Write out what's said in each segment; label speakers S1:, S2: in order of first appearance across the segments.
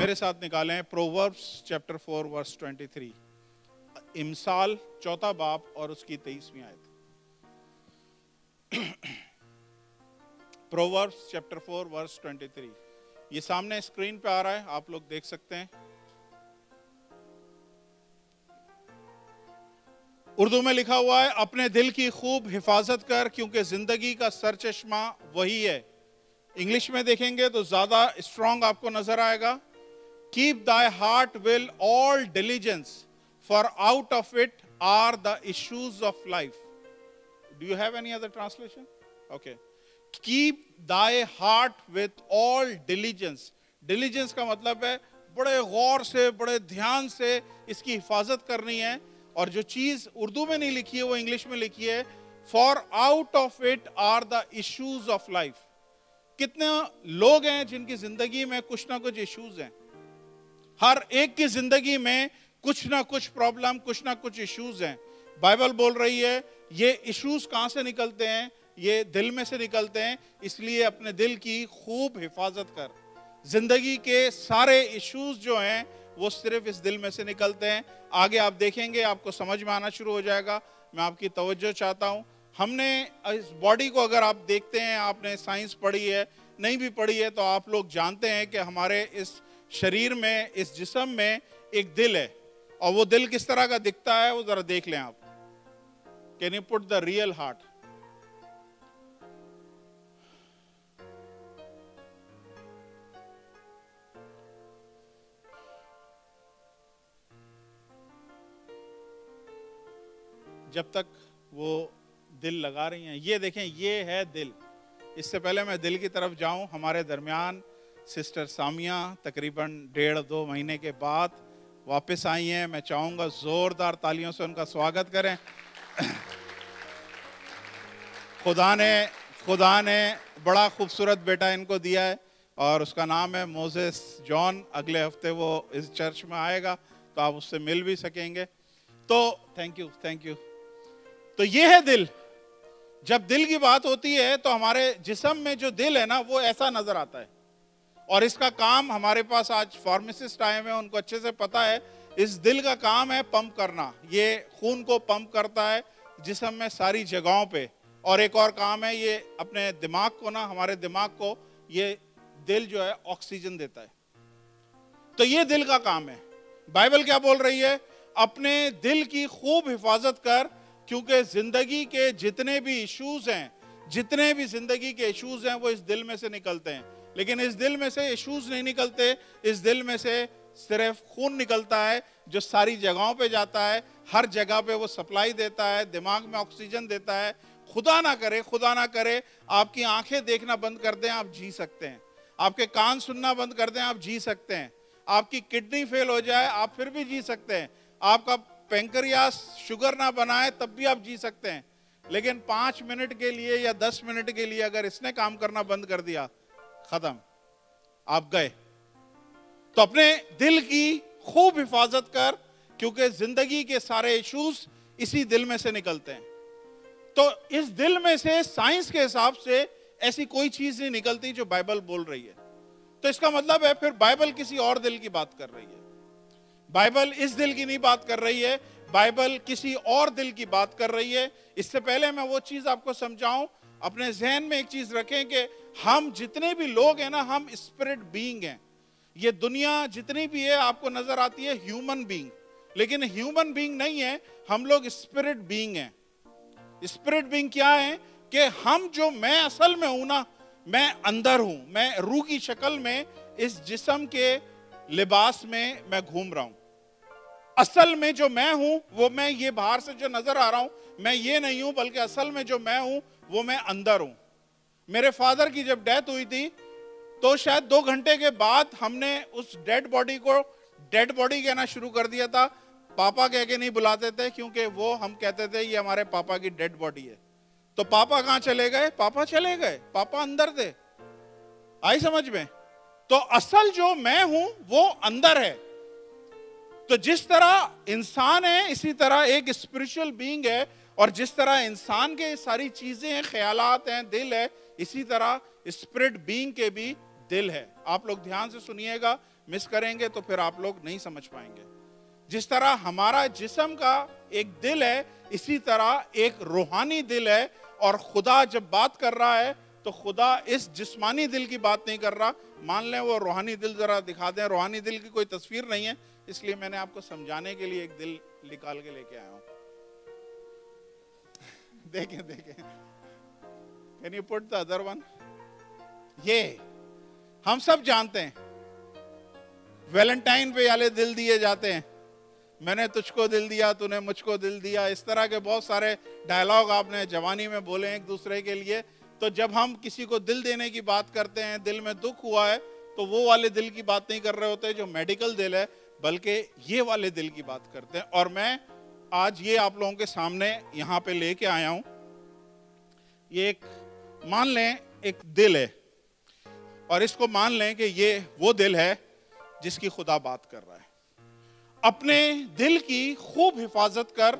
S1: میرے ساتھ نکالیں پرووربس چیپٹر 4 ورس 23، امثال 4 باب اور اس کی 23ویں آیت۔ پرووربس چیپٹر 4 ورس 23، یہ سامنے اسکرین پہ آ رہا ہے، آپ لوگ دیکھ سکتے ہیں۔ اردو میں لکھا ہوا ہے، اپنے دل کی خوب حفاظت کر کیونکہ زندگی کا سرچشمہ وہی ہے۔ انگلش میں دیکھیں گے تو زیادہ اسٹرانگ آپ کو نظر آئے گا، keep thy heart with all diligence for out of it are the issues of life. Do you have any other translation? Okay. Keep thy heart with all diligence. Diligence کا مطلب ہے بڑے غور سے، بڑے دھیان سے اس کی حفاظت کرنی ہے، اور جو چیز اردو میں نہیں لکھی ہے وہ انگلش میں لکھی ہے، for out of it are the issues of life. کتنے لوگ ہیں جن کی زندگی میں کچھ نہ کچھ ایشوز ہیں، ہر ایک کی زندگی میں کچھ نہ کچھ پرابلم، کچھ نہ کچھ ایشوز ہیں۔ بائبل بول رہی ہے یہ ایشوز کہاں سے نکلتے ہیں؟ یہ دل میں سے نکلتے ہیں، اس لیے اپنے دل کی خوب حفاظت کر۔ زندگی کے سارے ایشوز جو ہیں وہ صرف اس دل میں سے نکلتے ہیں۔ آگے آپ دیکھیں گے، آپ کو سمجھ میں آنا شروع ہو جائے گا۔ میں آپ کی توجہ چاہتا ہوں، ہم نے اس باڈی کو اگر آپ دیکھتے ہیں، آپ نے سائنس پڑھی ہے، نہیں بھی پڑھی ہے، تو آپ لوگ جانتے ہیں کہ ہمارے اس شریر میں، اس جسم میں ایک دل ہے، اور وہ دل کس طرح کا دکھتا ہے وہ ذرا دیکھ لیں آپ۔ Can you put the real heart? جب تک وہ دل لگا رہی ہیں، یہ دیکھیں، یہ ہے دل۔ اس سے پہلے میں دل کی طرف جاؤں، ہمارے درمیان سسٹر سامیہ تقریباً 1.5-2 مہینے کے بعد واپس آئی ہیں۔ میں چاہوں گا زوردار تالیوں سے ان کا سواگت کریں۔ خدا نے بڑا خوبصورت بیٹا ان کو دیا ہے، اور اس کا نام ہے موزیس جان۔ اگلے ہفتے وہ اس چرچ میں آئے گا تو آپ اس سے مل بھی سکیں گے۔ تو تھینک یو۔ تو یہ ہے دل۔ جب دل کی بات ہوتی ہے تو ہمارے جسم میں جو دل ہے نا وہ ایسا نظر آتا ہے، اور اس کا کام، ہمارے پاس آج فارمیسسٹ آئے ہوئے ہیں، ان کو اچھے سے پتا ہے، اس دل کا کام ہے پمپ کرنا۔ یہ خون کو پمپ کرتا ہے جسم میں ساری جگہوں پہ، اور ایک اور کام ہے، یہ اپنے دماغ کو نا، ہمارے دماغ کو یہ دل جو ہے آکسیجن دیتا ہے۔ تو یہ دل کا کام ہے۔ بائبل کیا بول رہی ہے؟ اپنے دل کی خوب حفاظت کر کیونکہ زندگی کے جتنے بھی ایشوز ہیں، جتنے بھی زندگی کے ایشوز ہیں وہ اس دل میں سے نکلتے ہیں۔ لیکن اس دل میں سے ایشوز نہیں نکلتے، اس دل میں سے صرف خون نکلتا ہے جو ساری جگہوں پہ جاتا ہے، ہر جگہ پہ وہ سپلائی دیتا ہے، دماغ میں آکسیجن دیتا ہے۔ خدا نہ کرے آپ کی آنکھیں دیکھنا بند کر دیں، آپ جی سکتے ہیں۔ آپ کے کان سننا بند کر دیں، آپ جی سکتے ہیں۔ آپ کی کڈنی فیل ہو جائے، آپ پھر بھی جی سکتے ہیں۔ آپ کا پینکریاس شوگر نہ بنائے، تب بھی آپ جی سکتے ہیں۔ لیکن 5 منٹ کے لیے یا 10 منٹ کے لیے اگر اس نے کام کرنا بند کر دیا، ختم، آپ گئے۔ تو اپنے دل کی خوب حفاظت کر کیونکہ زندگی کے سارے ایشوز اسی دل میں سے نکلتے ہیں۔ تو اس دل میں سے سائنس کے حساب سے ایسی کوئی چیز نہیں نکلتی جو بائبل بول رہی ہے۔ تو اس کا مطلب ہے پھر بائبل کسی اور دل کی بات کر رہی ہے۔ بائبل اس دل کی نہیں بات کر رہی ہے، بائبل کسی اور دل کی بات کر رہی ہے۔ اس سے پہلے میں وہ چیز آپ کو سمجھاؤں، اپنے ذہن میں ایک چیز رکھیں کہ ہم جتنے بھی لوگ ہیں نا، ہم اسپرٹ بینگ ہیں۔ یہ دنیا جتنی بھی ہے آپ کو نظر آتی ہے ہیومن بینگ، لیکن ہیومن بینگ نہیں ہے، ہم لوگ اسپرٹ بینگ ہیں۔ اسپرٹ بینگ کیا ہے؟ کہ ہم جو میں اصل میں ہوں نا، میں اندر ہوں، میں روح کی شکل میں اس جسم کے لباس میں میں گھوم رہا ہوں۔ اصل میں جو میں ہوں وہ میں، یہ باہر سے جو نظر آ رہا ہوں میں یہ نہیں ہوں، بلکہ اصل میں جو میں ہوں وہ میں اندر ہوں۔ میرے فادر کی جب ڈیتھ ہوئی تھی تو شاید 2 گھنٹے کے بعد ہم نے اس ڈیڈ باڈی کو ڈیڈ باڈی کہنا شروع کر دیا تھا۔ پاپا کہہ کے نہیں بلاتے تھے، کیونکہ وہ ہم کہتے تھے یہ ہمارے پاپا کی ڈیڈ باڈی ہے۔ تو پاپا کہاں چلے گئے؟ پاپا چلے گئے، پاپا اندر تھے۔ آئی سمجھ میں؟ تو اصل جو میں ہوں وہ اندر ہے۔ تو جس طرح انسان ہے اسی طرح ایک اسپرچل بینگ ہے، اور جس طرح انسان کے ساری چیزیں ہیں، خیالات ہیں، دل ہے، اسی طرح اسپرٹ بینگ کے بھی دل ہے۔ آپ لوگ دھیان سے سنیے گا، مس کریں گے تو پھر آپ لوگ نہیں سمجھ پائیں گے. جس طرح ہمارا جسم کا ایک دل ہے, اسی طرح ایک روحانی دل ہے, اور خدا جب بات کر رہا ہے تو خدا اس جسمانی دل کی بات نہیں کر رہا. مان لیں وہ روحانی دل ذرا دکھا دیں. روحانی دل کی کوئی تصویر نہیں ہے, اس لیے میں نے آپ کو سمجھانے کے لیے ایک دل نکال کے لے کے آیا ہوں. دیکھیں Can you put the other one? یہ ہم سب جانتے ہیں ویلنٹائن پہ والے دل دیے جاتے ہیں. میں نے تجھ کو دل دیا, تو نے مجھ کو دل دیا. اس طرح کے بہت سارے ڈائلاگ آپ نے جوانی میں بولے ایک دوسرے کے لیے. تو جب ہم کسی کو دل دینے کی بات کرتے ہیں, دل میں دکھ ہوا ہے, تو وہ والے دل کی بات نہیں کر رہے ہوتے جو میڈیکل دل ہے, بلکہ یہ والے دل کی بات کرتے ہیں. اور میں آج یہ آپ لوگوں کے سامنے یہاں پہ لے کے آیا ہوں. یہ ایک مان لیں ایک دل ہے, اور اس کو مان لیں کہ یہ وہ دل ہے جس کی خدا بات کر رہا ہے. اپنے دل کی خوب حفاظت کر,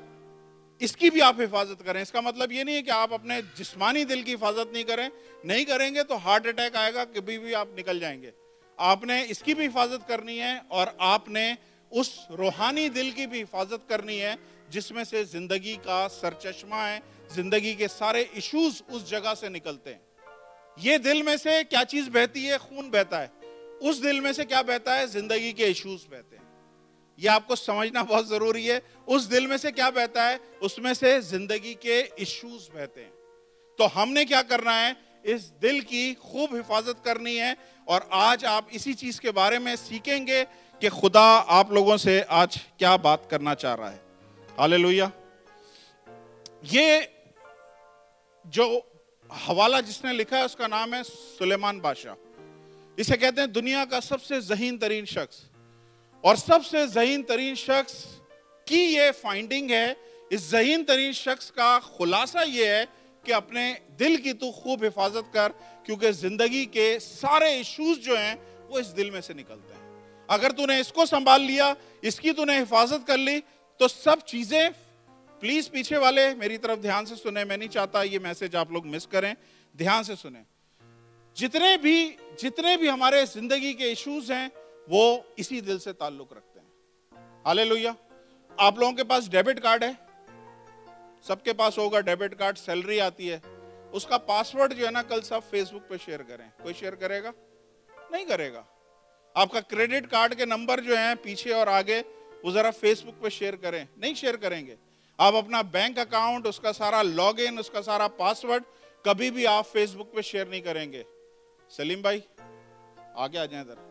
S1: اس کی بھی آپ حفاظت کریں. اس کا مطلب یہ نہیں ہے کہ آپ اپنے جسمانی دل کی حفاظت نہیں کریں گے تو ہارٹ اٹیک آئے گا, کبھی بھی آپ نکل جائیں گے. آپ نے اس کی بھی حفاظت کرنی ہے, اور آپ نے اس روحانی دل کی بھی حفاظت کرنی ہے جس میں سے زندگی کا سرچشمہ ہے, زندگی کے سارے ایشوز اس جگہ سے نکلتے ہیں. یہ دل میں سے کیا چیز بہتی ہے؟ خون بہتا ہے. اس دل میں سے کیا بہتا ہے؟ زندگی کے ایشوز بہتے ہیں. یہ آپ کو سمجھنا بہت ضروری ہے. اس دل میں سے کیا بہتا ہے؟ اس میں سے زندگی کے ایشوز بہتے ہیں. تو ہم نے کیا کرنا ہے؟ اس دل کی خوب حفاظت کرنی ہے. اور آج آپ اسی چیز کے بارے میں سیکھیں گے کہ خدا آپ لوگوں سے آج کیا بات کرنا چاہ رہا ہے. ہاللیلویا. یہ جو حوالہ جس نے لکھا ہے اس کا نام ہے سلیمان بادشاہ. اسے کہتے ہیں دنیا کا سب سے ذہین ترین شخص. اور سب سے ذہین ترین شخص کی یہ فائنڈنگ ہے. اس ذہین ترین شخص کا خلاصہ یہ ہے کہ اپنے دل کی تو خوب حفاظت کر, کیونکہ زندگی کے سارے ایشوز جو ہیں وہ اس دل میں سے نکلتے ہیں. اگر تو نے اس کو سنبھال لیا, اس کی تو نے حفاظت کر لی, تو سب چیزیں. پلیز پیچھے والے میری طرف دھیان سے سنیں. میں نہیں چاہتا یہ میسج آپ لوگ مس کریں. دھیان سے سنیں. جتنے بھی ہمارے زندگی کے ایشوز ہیں وہ اسی دل سے تعلق رکھتے ہیں. ہاللیلویا. آپ لوگوں کے پاس ڈیبٹ کارڈ ہے, سب کے پاس ہوگا ڈیبٹ کارڈ. سیلری آتی ہے, اس کا پاسورڈ جو ہے نا کل سب فیس بک پہ شیئر کریں. کوئی شیئر کرے گا؟ نہیں کرے گا. آپ کا کریڈٹ کارڈ کے نمبر جو ہیں پیچھے اور آگے وہ ذرا فیس بک پہ شیئر کریں. نہیں شیئر کریں گے. آپ اپنا بینک اکاؤنٹ, اس کا سارا لاگ ان, اس کا سارا پاسورڈ کبھی بھی آپ فیس بک پہ شیئر نہیں کریں گے. سلیم بھائی آگے آ جائیں ادھر.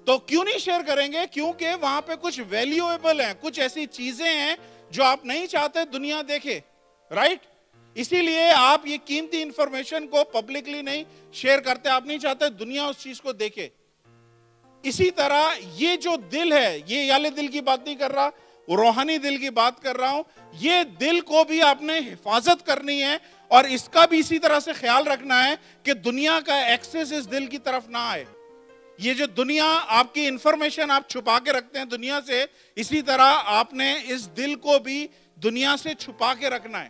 S1: تو کیوں نہیں شیئر کریں گے؟ کیونکہ وہاں پہ کچھ ویلیویبل ہیں, کچھ ایسی چیزیں ہیں جو آپ نہیں چاہتے دنیا دیکھے. رائٹ. اسی لیے آپ یہ قیمتی انفارمیشن کو پبلکلی نہیں شیئر کرتے. آپ نہیں چاہتے دنیا اس چیز کو دیکھے. اسی طرح یہ جو دل ہے, یہ یالے دل کی بات نہیں کر رہا, روحانی دل کی بات کر رہا ہوں. یہ دل کو بھی آپ نے حفاظت کرنی ہے, اور اس کا بھی اسی طرح سے خیال رکھنا ہے کہ دنیا کا ایکسس اس دل کی طرف نہ آئے. یہ جو دنیا آپ کی انفارمیشن آپ چھپا کے رکھتے ہیں دنیا سے, اسی طرح آپ نے اس دل کو بھی دنیا سے چھپا کے رکھنا ہے.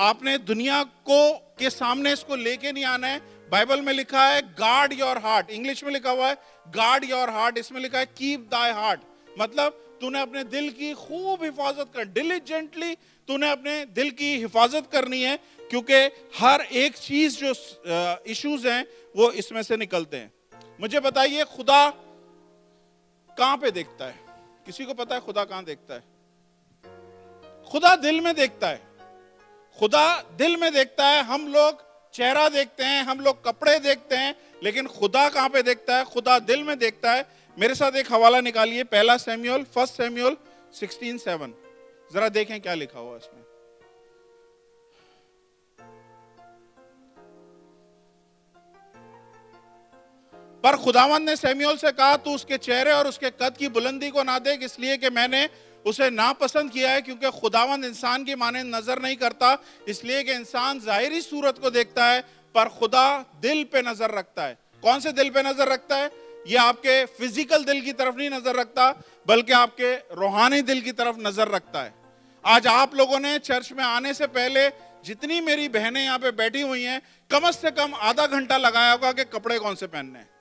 S1: آپ نے دنیا کو کے سامنے اس کو لے کے نہیں آنا ہے. بائبل میں لکھا ہے گارڈ یور ہارٹ. انگلش میں لکھا ہوا ہے گارڈ یور ہارٹ. اس میں لکھا ہے کیپ دائی ہارٹ. مطلب تو نے اپنے دل کی خوب حفاظت کر, ڈیلیجنٹلی تو نے اپنے دل کی حفاظت کرنی ہے, کیونکہ ہر ایک چیز جو ایشوز ہیں وہ اس میں سے نکلتے ہیں. مجھے بتائیے خدا کہاں پہ دیکھتا ہے؟ کسی کو پتا ہے خدا کہاں دیکھتا ہے؟ خدا دل میں دیکھتا ہے. خدا دل میں دیکھتا ہے. ہم لوگ چہرہ دیکھتے ہیں, ہم لوگ کپڑے دیکھتے ہیں, لیکن خدا کہاں پہ دیکھتا ہے؟ خدا دل میں دیکھتا ہے. میرے ساتھ ایک حوالہ نکالیے, پہلا سیموئیل 1 سیموئیل 16:7. ذرا دیکھیں کیا لکھا ہوا اس میں. پر خداوند نے سیموئیل سے کہا تو اس کے چہرے اور اس کے قد کی بلندی کو نہ دیکھ, اس لیے کہ میں نے اسے ناپسند کیا ہے. کیونکہ خداوند انسان کی مانند نظر نہیں کرتا, اس لیے کہ انسان ظاہری صورت کو دیکھتا ہے, پر خدا دل پہ نظر رکھتا ہے. کون سے دل پہ نظر رکھتا ہے؟ یہ آپ کے فزیکل دل کی طرف نہیں نظر رکھتا, بلکہ آپ کے روحانی دل کی طرف نظر رکھتا ہے. آج آپ لوگوں نے چرچ میں آنے سے پہلے جتنی میری بہنیں یہاں پہ بیٹھی ہوئی ہیں کم از کم آدھا گھنٹہ لگایا ہوگا کہ کپڑے کون سے پہننے ہیں،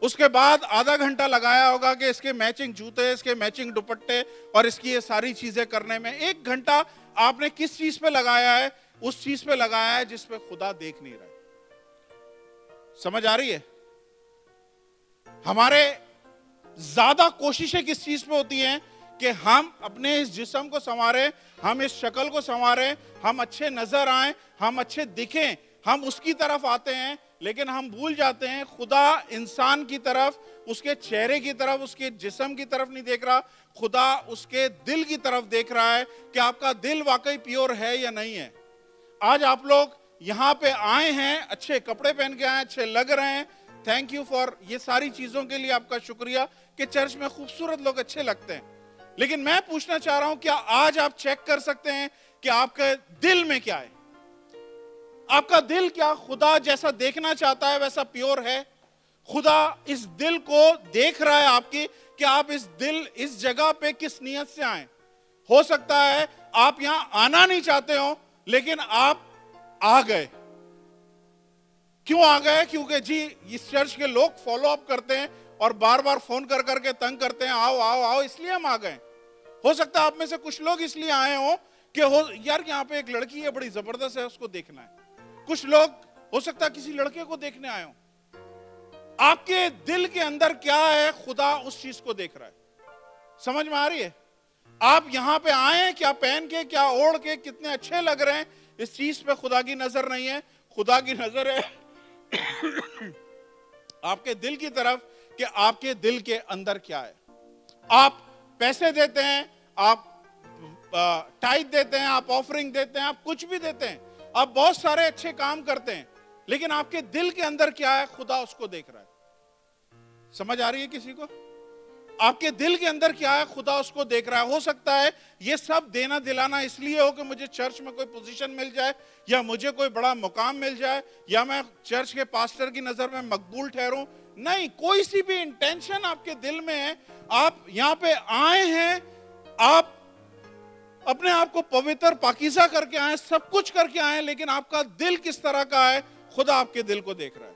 S1: اس کے بعد آدھا گھنٹہ لگایا ہوگا کہ اس کے میچنگ جوتے، اس کے میچنگ دوپٹے اور اس کی یہ ساری چیزیں کرنے میں. 1 گھنٹہ آپ نے کس چیز پہ لگایا ہے؟ اس چیز پہ لگایا ہے جس پہ خدا دیکھ نہیں رہا ہے. سمجھ آ رہی ہے؟ ہمارے زیادہ کوششیں کس چیز پہ ہوتی ہیں کہ ہم اپنے اس جسم کو سنواریں، ہم اس شکل کو سنواریں، ہم اچھے نظر آئیں، ہم اچھے دکھیں، ہم اس کی طرف آتے ہیں. لیکن ہم بھول جاتے ہیں خدا انسان کی طرف، اس کے چہرے کی طرف، اس کے جسم کی طرف نہیں دیکھ رہا. خدا اس کے دل کی طرف دیکھ رہا ہے کہ آپ کا دل واقعی پیور ہے یا نہیں ہے. آج آپ لوگ یہاں پہ آئے ہیں، اچھے کپڑے پہن کے آئے، اچھے لگ رہے ہیں. تھینک یو فار یہ ساری چیزوں کے لیے آپ کا شکریہ کہ چرچ میں خوبصورت لوگ اچھے لگتے ہیں. لیکن میں پوچھنا چاہ رہا ہوں، کیا آج آپ چیک کر سکتے ہیں کہ آپ کے دل میں کیا ہے؟ آپ کا دل کیا خدا جیسا دیکھنا چاہتا ہے ویسا پیور ہے؟ خدا اس دل کو دیکھ رہا ہے آپ کی کہ آپ اس جگہ پہ کس نیت سے آئیں. ہو سکتا ہے آپ یہاں آنا نہیں چاہتے ہو لیکن آپ آ گئے. کیوں آ گئے؟ کیونکہ جی اس چرچ کے لوگ فالو اپ کرتے ہیں اور بار بار فون کر کے تنگ کرتے ہیں، آؤ آؤ آؤ، اس لیے ہم آ گئے. ہو سکتا ہے آپ میں سے کچھ لوگ اس لیے آئے ہوں کہ یار یہاں پہ ایک لڑکی ہے بڑی زبردست ہے، اس کو دیکھنا ہے. کچھ لوگ ہو سکتا ہے کسی لڑکے کو دیکھنے آئے ہوں. آپ کے دل کے اندر کیا ہے خدا اس چیز کو دیکھ رہا ہے. سمجھ میں آ رہی ہے؟ آپ یہاں پہ آئے کیا پہن کے، کیا اوڑھ کے، کتنے اچھے لگ رہے ہیں، اس چیز پہ خدا کی نظر نہیں ہے. خدا کی نظر ہے آپ کے دل کی طرف کہ آپ کے دل کے اندر کیا ہے. آپ پیسے دیتے ہیں، آپ ٹائٹ دیتے ہیں، آپ آفرنگ دیتے ہیں، آپ کچھ بھی دیتے ہیں، آپ بہت سارے اچھے کام کرتے ہیں، لیکن آپ کے دل کے اندر کیا ہے خدا اس کو دیکھ رہا ہے. سمجھ آ رہی ہے کسی کو؟ آپ کے دل کے اندر کیا ہے خدا اس کو دیکھ رہا ہے. ہو سکتا ہے یہ سب دینا دلانا اس لیے ہو کہ مجھے چرچ میں کوئی پوزیشن مل جائے، یا مجھے کوئی بڑا مقام مل جائے، یا میں چرچ کے پاسٹر کی نظر میں مقبول ٹھہروں. نہیں، کوئی سی بھی انٹینشن آپ کے دل میں ہے. آپ یہاں پہ آئے ہیں، آپ اپنے آپ کو پوتر پاکیزہ کر کے آئے، سب کچھ کر کے آئے، لیکن آپ کا دل کس طرح کا ہے خدا آپ کے دل کو دیکھ رہا ہے.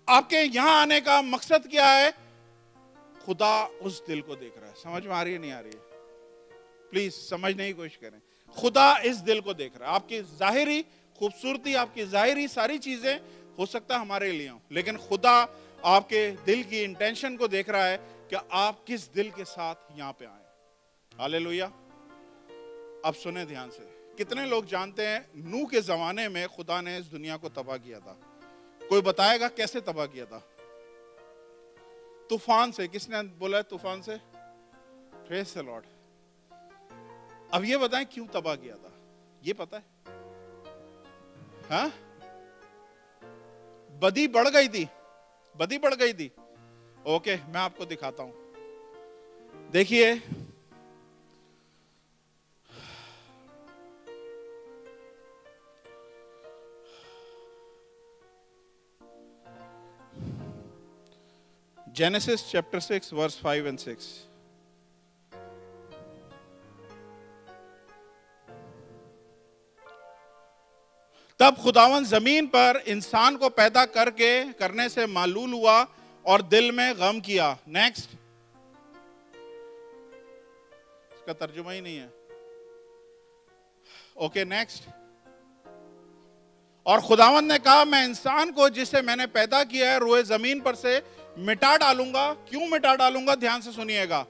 S1: آپ کے یہاں آنے کا مقصد کیا ہے؟ خدا اس دل کو دیکھ رہا ہے. سمجھ میں آ رہی ہے نہیں آ رہی ہے؟ پلیز سمجھنے کی کوشش کریں. خدا اس دل کو دیکھ رہا ہے. آپ کی ظاہری خوبصورتی، آپ کی ظاہری ساری چیزیں ہو سکتا ہمارے لیے ہوں، لیکن خدا آپ کے دل کی انٹینشن کو دیکھ رہا ہے کہ آپ کس دل کے ساتھ یہاں پہ آئے. ہاللیلویا. اب سنیں دھیان سے. کتنے لوگ جانتے ہیں نوح کے زمانے میں خدا نے اس دنیا کو تباہ کیا تھا؟ کوئی بتائے گا کیسے تباہ کیا تھا؟ طوفان سے. کس نے بولا ہے طوفان سے؟ پریز دی لارڈ. اب یہ بتائیں کیوں تباہ کیا تھا؟ یہ پتا ہے؟ ہاں، بدی بڑھ گئی تھی. بدی بڑھ گئی تھی. اوکے، میں آپ کو دکھاتا ہوں. دیکھیے، Genesis chapter 6 verse 5 and 6. تب خداوند زمین پر انسان کو پیدا کرنے سے معلول ہوا اور دل میں غم کیا. نیکسٹ. اس کا ترجمہ ہی نہیں ہے. Okay, next. اور خداوند نے کہا میں انسان کو جسے میں نے پیدا کیا ہے روئے زمین پر سے مٹا ڈالوں گا. کیوں مٹا ڈالوں گا؟ دھیان سے سنیے گا.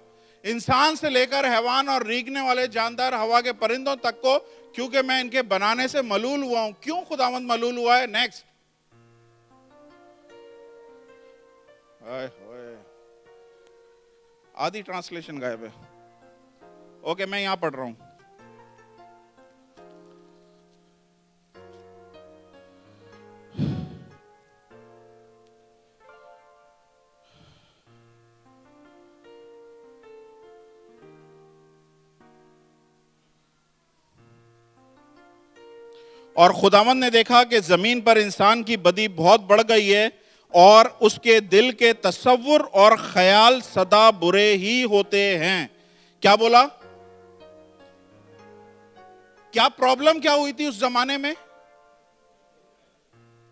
S1: انسان سے لے کر حیوان اور ریگنے والے جاندار، ہوا کے پرندوں تک کو، کیونکہ میں ان کے بنانے سے ملول ہوا ہوں. کیوں خداوند ملول ہوا ہے؟ نیکسٹ. آدھی ٹرانسلیشن غائب ہے. اوکے، میں یہاں پڑھ رہا ہوں. اور خداوند نے دیکھا کہ زمین پر انسان کی بدی بہت بڑھ گئی ہے اور اس کے دل کے تصور اور خیال سدا برے ہی ہوتے ہیں. کیا بولا؟ کیا پرابلم کیا ہوئی تھی اس زمانے میں؟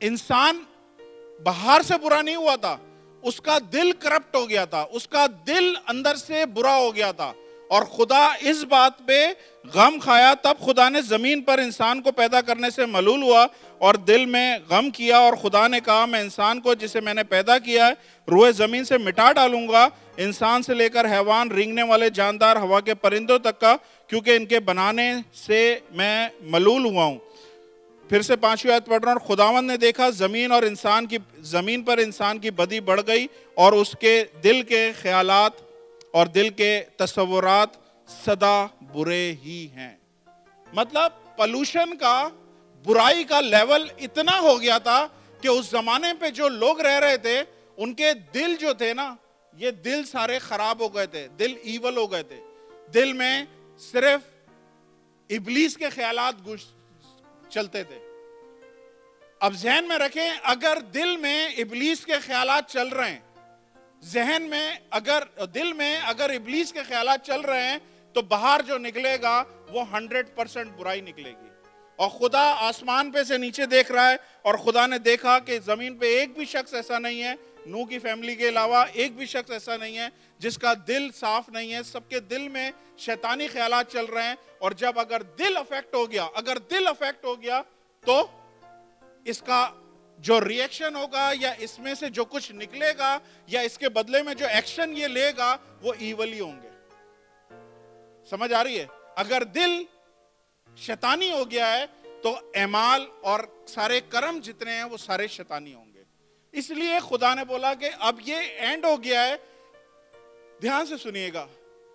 S1: انسان باہر سے برا نہیں ہوا تھا، اس کا دل کرپٹ ہو گیا تھا، اس کا دل اندر سے برا ہو گیا تھا، اور خدا اس بات پہ غم کھایا. تب خدا نے زمین پر انسان کو پیدا کرنے سے ملول ہوا اور دل میں غم کیا، اور خدا نے کہا میں انسان کو جسے میں نے پیدا کیا ہے روئے زمین سے مٹا ڈالوں گا، انسان سے لے کر حیوان، رینگنے والے جاندار، ہوا کے پرندوں تک کا، کیونکہ ان کے بنانے سے میں ملول ہوا ہوں. پھر سے 5ویں آیت پڑھ رہا ہوں. اور خداوند نے دیکھا زمین پر انسان کی بدی بڑھ گئی، اور اس کے دل کے خیالات اور دل کے تصورات سدا برے ہی ہیں. مطلب پولوشن کا، برائی کا لیول اتنا ہو گیا تھا کہ اس زمانے پہ جو لوگ رہ رہے تھے ان کے دل جو تھے نا، یہ دل سارے خراب ہو گئے تھے، دل ایول ہو گئے تھے. دل میں صرف ابلیس کے خیالات چلتے تھے. اب ذہن میں رکھیں، اگر دل میں ابلیس کے خیالات چل رہے ہیں، دل میں اگر ابلیس کے خیالات چل رہے ہیں، تو باہر جو نکلے گا وہ 100% برائی نکلے گی. اور خدا آسمان پہ سے نیچے دیکھ رہا ہے، اور خدا نے دیکھا کہ زمین پہ ایک بھی شخص ایسا نہیں ہے، نوح کی فیملی کے علاوہ ایک بھی شخص ایسا نہیں ہے جس کا دل صاف نہیں ہے. سب کے دل میں شیطانی خیالات چل رہے ہیں. اور جب اگر دل افیکٹ ہو گیا تو اس کا جو ری ایکشن ہوگا، یا اس میں سے جو کچھ نکلے گا، یا اس کے بدلے میں جو ایکشن یہ لے گا، وہ ایول ہی ہوں گے. سمجھ آ رہی ہے؟ اگر دل شیطانی ہو گیا ہے تو اعمال اور سارے کرم جتنے ہیں وہ سارے شیطانی ہوں گے. اس لیے خدا نے بولا کہ اب یہ اینڈ ہو گیا ہے. دھیان سے سنیے گا،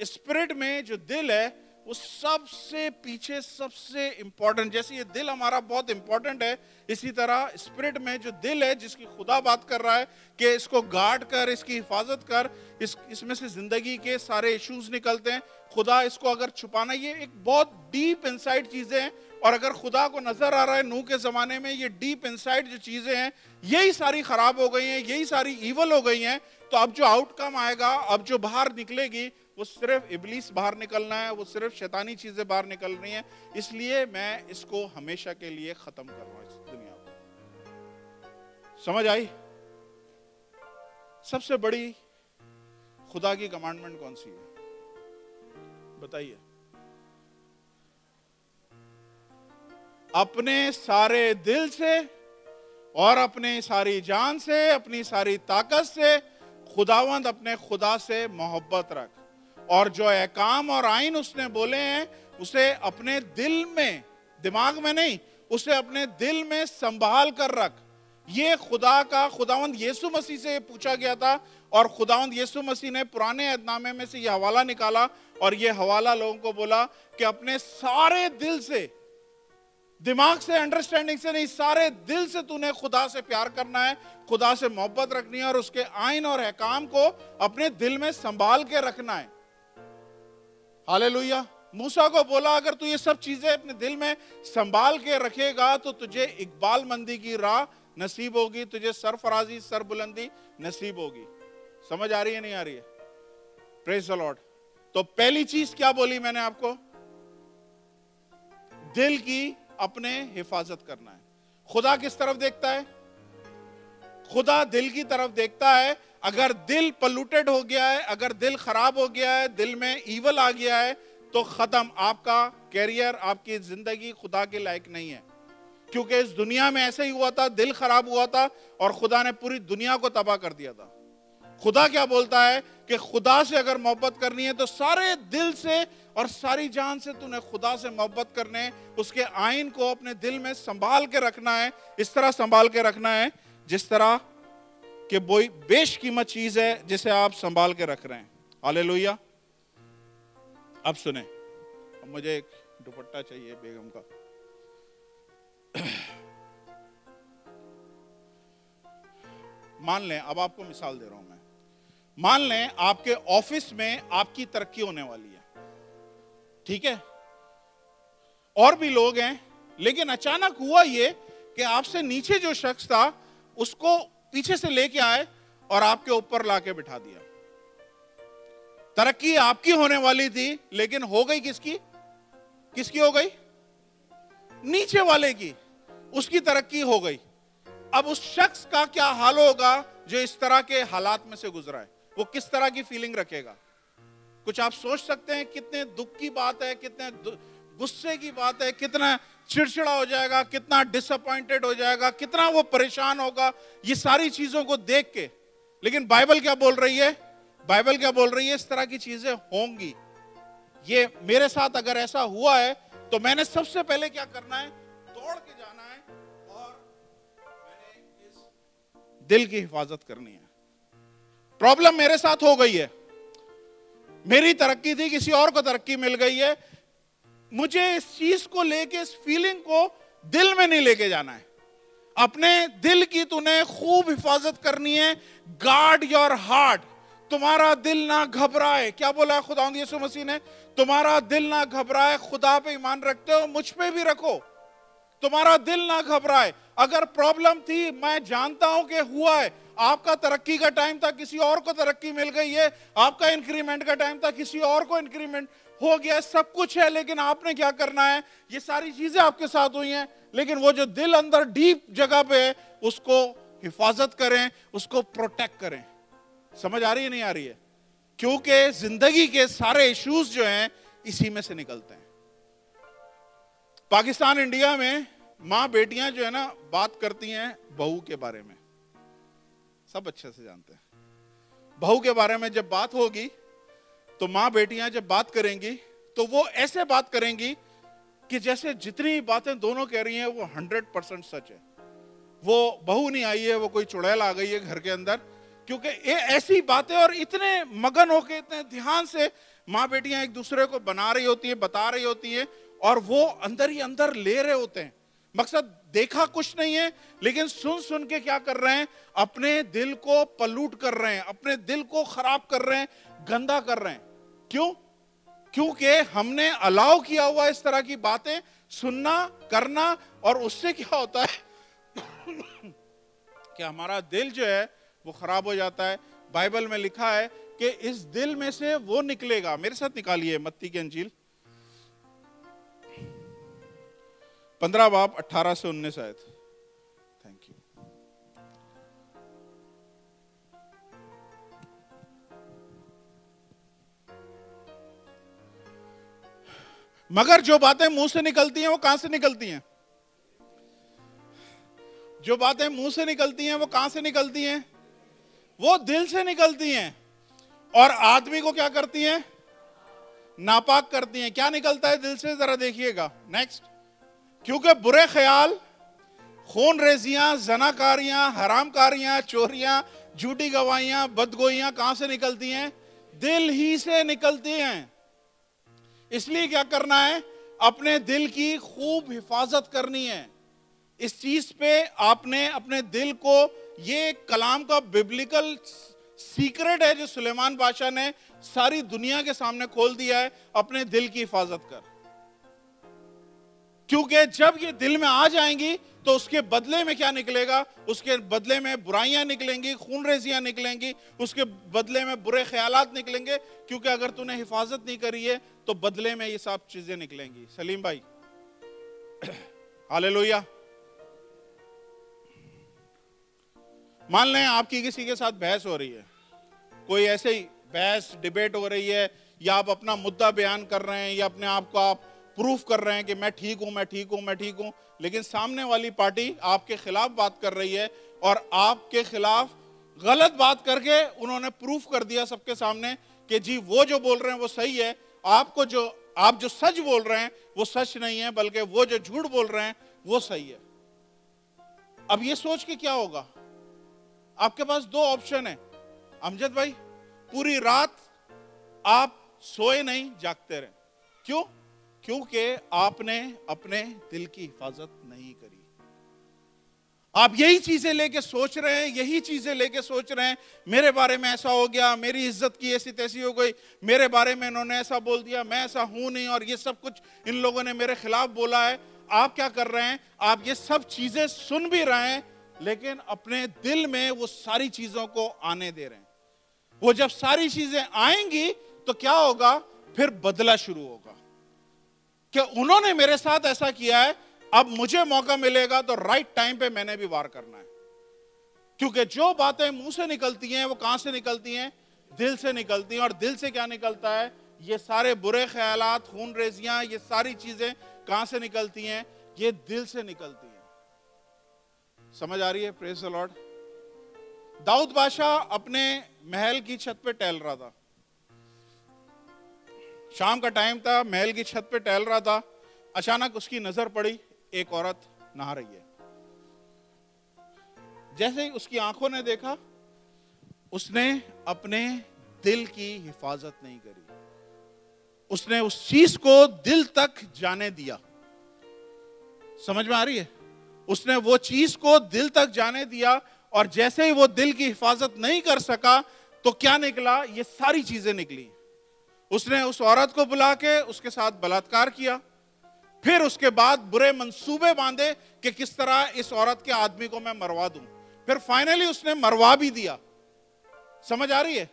S1: اسپرٹ میں جو دل ہے وہ سب سے پیچھے، سب سے امپورٹنٹ. جیسے یہ دل ہمارا بہت امپورٹنٹ ہے، اسی طرح اسپرٹ میں جو دل ہے جس کی خدا بات کر رہا ہے کہ اس کو گارڈ کر، اس کی حفاظت کر، اس میں سے زندگی کے سارے ایشوز نکلتے ہیں. خدا اس کو اگر چھپانا، یہ ایک بہت ڈیپ انسائٹ چیزیں ہیں. اور اگر خدا کو نظر آ رہا ہے نوح کے زمانے میں یہ ڈیپ انسائٹ جو چیزیں ہیں یہی ساری خراب ہو گئی ہیں، یہی ساری ایول ہو گئی ہیں، تو اب جو آؤٹ کم آئے گا، اب جو باہر نکلے گی، وہ صرف ابلیس باہر نکلنا ہے، وہ صرف شیطانی چیزیں باہر نکل رہی ہیں. اس لیے میں اس کو ہمیشہ کے لیے ختم کر رہا ہوں اس دنیا کو. سمجھ آئی؟ سب سے بڑی خدا کی کمانڈمنٹ کون سی ہے بتائیے؟ اپنے سارے دل سے اور اپنی ساری جان سے، اپنی ساری طاقت سے خداوند اپنے خدا سے محبت رکھ، اور جو احکام اور آئین اس نے بولے ہیں اسے اپنے دل میں، دماغ میں نہیں، اسے اپنے دل میں سنبھال کر رکھ. یہ خداوند یسوع مسیح سے پوچھا گیا تھا، اور خداوند یسوع مسیح نے پرانے عہد نامے میں سے یہ حوالہ نکالا، اور یہ حوالہ لوگوں کو بولا کہ اپنے سارے دل سے، دماغ سے، انڈرسٹینڈنگ سے نہیں، سارے دل سے تو نے خدا سے پیار کرنا ہے، خدا سے محبت رکھنی ہے، اور اس کے آئین اور احکام کو اپنے دل میں سنبھال کے رکھنا ہے. ہاللیلویہ. موسیٰ کو بولا اگر تو یہ سب چیزیں اپنے دل میں سنبھال کے رکھے گا تو تجھے اقبال مندی کی راہ نصیب ہوگی، تجھے سرفرازی، سر بلندی نصیب ہوگی. سمجھ آ رہی ہے نہیں آ رہی ہے؟ پریز دی لارڈ. تو پہلی چیز کیا بولی میں نے آپ کو؟ دل کی اپنے حفاظت کرنا ہے. خدا کس طرف دیکھتا ہے؟ خدا دل کی طرف دیکھتا ہے. اگر دل پلوٹڈ ہو گیا ہے، اگر دل خراب ہو گیا ہے، دل میں ایول آ گیا ہے، تو ختم. آپ کا کیریئر، آپ کی زندگی خدا کے لائق نہیں ہے. کیونکہ اس دنیا میں ایسے ہی ہوا تھا، دل خراب ہوا تھا اور خدا نے پوری دنیا کو تباہ کر دیا تھا. خدا کیا بولتا ہے کہ خدا سے اگر محبت کرنی ہے تو سارے دل سے اور ساری جان سے تو نے خدا سے محبت کرنے، اس کے آئین کو اپنے دل میں سنبھال کے رکھنا ہے. اس طرح سنبھال کے رکھنا ہے جس طرح کہ وہی بیش قیمت چیز ہے جسے آپ سنبھال کے رکھ رہے ہیں. ہاللیلویہ. اب سنیں، اب مجھے ایک دوپٹہ چاہیے بیگم کا. مان لیں، اب آپ کو مثال دے رہا ہوں میں، مان لیں آپ کے آفس میں آپ کی ترقی ہونے والی ہے، ٹھیک ہے، اور بھی لوگ ہیں، لیکن اچانک ہوا یہ کہ آپ سے نیچے جو شخص تھا اس کو پیچھے سے لے کے آئے اور آپ کے اوپر لا کے بٹھا دیا. ترقی آپ کی ہونے والی تھی لیکن ہو گئی کس کی ہو گئی؟ نیچے والے کی اس کی ترقی ہو گئی. اب اس شخص کا کیا حال ہوگا جو اس طرح کے حالات میں سے گزرا ہے؟ وہ کس طرح کی فیلنگ رکھے گا؟ کچھ آپ سوچ سکتے ہیں کتنے دکھ کی بات ہے, کتنے غصے کی بات ہے, کتنا چڑچڑا ہو جائے گا, کتنا ڈس اپوائنٹڈ ہو جائے گا, کتنا وہ پریشان ہوگا یہ ساری چیزوں کو دیکھ کے. لیکن بائبل کیا بول رہی ہے؟ بائبل کیا بول رہی ہے؟ اس طرح کی چیزیں ہوں گی. یہ میرے ساتھ اگر ایسا ہوا ہے تو میں نے سب سے پہلے کیا کرنا ہے؟ دوڑ کے جانا ہے اور میں نے اس دل کی حفاظت کرنی ہے. پرابلم میرے ساتھ ہو گئی ہے, میری ترقی تھی, کسی اور کو ترقی مل گئی ہے. مجھے اس چیز کو لے کے, اس فیلنگ کو دل میں نہیں لے کے جانا ہے. اپنے دل کی تو نے خوب حفاظت کرنی ہے. Guard your heart. تمہارا دل نہ گھبرائے. کیا بولا ہے خداوند یسوع مسیح نے؟ تمہارا دل نہ گھبرائے. خدا پہ ایمان رکھتے ہو, مجھ پہ بھی رکھو. تمہارا دل نہ گھبرائے. اگر پرابلم تھی, میں جانتا ہوں کہ ہوا ہے. آپ کا ترقی کا ٹائم تھا, کسی اور کو ترقی مل گئی ہے. آپ کا انکریمنٹ کا ٹائم تھا, کسی اور کو انکریمنٹ ہو گیا. سب کچھ ہے, لیکن آپ نے کیا کرنا ہے؟ یہ ساری چیزیں آپ کے ساتھ ہوئی ہیں, لیکن وہ جو دل اندر ڈیپ جگہ پہ ہے اس کو حفاظت کریں, اس کو پروٹیکٹ کریں. سمجھ آ رہی ہے نہیں آ رہی ہے؟ کیونکہ زندگی کے سارے ایشوز جو ہیں اسی میں سے نکلتے ہیں. پاکستان انڈیا میں ماں بیٹیاں جو ہے نا بات کرتی ہیں بہو کے بارے میں, سب اچھے سے جانتے ہیں. بہو کے بارے میں جب بات ہوگی تو ماں بیٹیاں جب بات کریں گی تو وہ ایسے بات کریں گی کہ جیسے جتنی باتیں دونوں کہہ رہی ہیں وہ 100% سچ ہے. وہ بہو نہیں آئی ہے, وہ کوئی چڑیل آ گئی ہے گھر کے اندر, کیونکہ یہ ایسی باتیں اور اتنے مگن ہو کے, اتنے دھیان سے ماں بیٹیاں ایک دوسرے کو بنا رہی ہوتی ہیں, بتا رہی ہوتی ہیں, اور وہ اندر ہی اندر لے رہے ہوتے ہیں. مقصد دیکھا کچھ نہیں ہے, لیکن سن سن کے کیا کر رہے ہیں؟ اپنے دل کو پلوٹ کر رہے ہیں, اپنے دل کو خراب کر رہے ہیں, گندا کر رہے ہیں. کیوں؟ کیونکہ ہم نے الاؤ کیا ہوا اس طرح کی باتیں سننا, کرنا, اور اس سے کیا ہوتا ہے کہ ہمارا دل جو ہے وہ خراب ہو جاتا ہے. بائبل میں لکھا ہے کہ اس دل میں سے وہ نکلے گا. میرے ساتھ نکالیے متی کی انجیل 15 باب 18 سے 19 آیت. Thank you. مگر جو باتیں منہ سے نکلتی ہیں وہ کہاں سے نکلتی ہیں؟ جو باتیں منہ سے نکلتی ہیں وہ کہاں سے نکلتی ہیں؟ وہ دل سے نکلتی ہیں, اور آدمی کو کیا کرتی ہیں؟ ناپاک کرتی ہیں. کیا نکلتا ہے دل سے؟ ذرا دیکھیے گا. نیکسٹ. کیونکہ برے خیال, خون ریزیاں, زناکاریاں, حرام کاریاں, چوریاں, جھوٹی گواہیاں, بدگوئیاں کہاں سے نکلتی ہیں؟ دل ہی سے نکلتی ہیں. اس لیے کیا کرنا ہے؟ اپنے دل کی خوب حفاظت کرنی ہے. اس چیز پہ آپ نے اپنے دل کو, یہ کلام کا ببلیکل سیکرٹ ہے جو سلیمان بادشاہ نے ساری دنیا کے سامنے کھول دیا ہے. اپنے دل کی حفاظت کر, کیونکہ جب یہ دل میں آ جائیں گی تو اس کے بدلے میں کیا نکلے گا؟ اس کے بدلے میں برائیاں نکلیں گی, خون ریزیاں نکلیں گی, اس کے بدلے میں برے خیالات نکلیں گے. کیونکہ اگر تو نے حفاظت نہیں کری ہے تو بدلے میں یہ سب چیزیں نکلیں گی. سلیم بھائی ہاللیلویا. مان لیں آپ کی کسی کے ساتھ بحث ہو رہی ہے, کوئی ایسے ہی بحث ڈیبیٹ ہو رہی ہے, یا آپ اپنا مدعا بیان کر رہے ہیں, یا اپنے آپ کو آپ پروف کر رہے ہیں کہ میں ٹھیک ہوں, میں ٹھیک ہوں, میں ٹھیک ہوں, لیکن سامنے والی پارٹی آپ کے خلاف بات کر رہی ہے, اور آپ کے خلاف غلط بات کر کے انہوں نے پروف کر دیا سب کے سامنے کہ جی وہ جو بول رہے ہیں وہ صحیح ہے, آپ جو سچ بول رہے ہیں وہ سچ نہیں ہے, بلکہ وہ جو جھوٹ بول رہے ہیں وہ صحیح ہے. اب یہ سوچ کے کیا ہوگا؟ آپ کے پاس دو آپشن ہیں. امجد بھائی, پوری رات آپ سوئے نہیں, جاگتے رہے. کیوں؟ کیونکہ آپ نے اپنے دل کی حفاظت نہیں کری. آپ یہی چیزیں لے کے سوچ رہے ہیں, یہی چیزیں لے کے سوچ رہے ہیں, میرے بارے میں ایسا ہو گیا, میری عزت کی ایسی تیسی ہو گئی, میرے بارے میں انہوں نے ایسا بول دیا, میں ایسا ہوں نہیں, اور یہ سب کچھ ان لوگوں نے میرے خلاف بولا ہے. آپ کیا کر رہے ہیں؟ آپ یہ سب چیزیں سن بھی رہے ہیں, لیکن اپنے دل میں وہ ساری چیزوں کو آنے دے رہے ہیں. وہ جب ساری چیزیں آئیں گی تو کیا ہوگا؟ پھر بدلہ شروع ہوگا کہ انہوں نے میرے ساتھ ایسا کیا ہے, اب مجھے موقع ملے گا تو رائٹ ٹائم پہ میں نے بھی وار کرنا ہے، کیونکہ جو باتیں منہ سے نکلتی ہیں وہ کہاں سے نکلتی ہیں؟ دل سے نکلتی ہیں. اور دل سے کیا نکلتا ہے؟ یہ سارے برے خیالات، خون ریزیاں، یہ ساری چیزیں کہاں سے نکلتی ہیں؟ یہ دل سے نکلتی ہیں. سمجھ آ رہی ہے؟ پریز دی لارڈ. داؤد بادشاہ اپنے محل کی چھت پہ ٹہل رہا تھا، شام کا ٹائم تھا، محل کی چھت پہ ٹہل رہا تھا. اچانک اس کی نظر پڑی، ایک عورت نہا رہی ہے. جیسے ہی اس کی آنکھوں نے دیکھا، اس نے اپنے دل کی حفاظت نہیں کری. اس نے اس چیز کو دل تک جانے دیا. سمجھ میں آ رہی ہے؟ اس نے وہ چیز کو دل تک جانے دیا، اور جیسے ہی وہ دل کی حفاظت نہیں کر سکا تو کیا نکلا؟ یہ ساری چیزیں نکلی. اس نے اس عورت کو بلا کے اس کے ساتھ بلاತ್ಕಾರ کیا، پھر اس کے بعد برے منصوبے باندھے کہ کس طرح اس عورت کے آدمی کو میں مروا دوں. پھر فائنلی اس نے مروا بھی دیا. سمجھ آ رہی ہے؟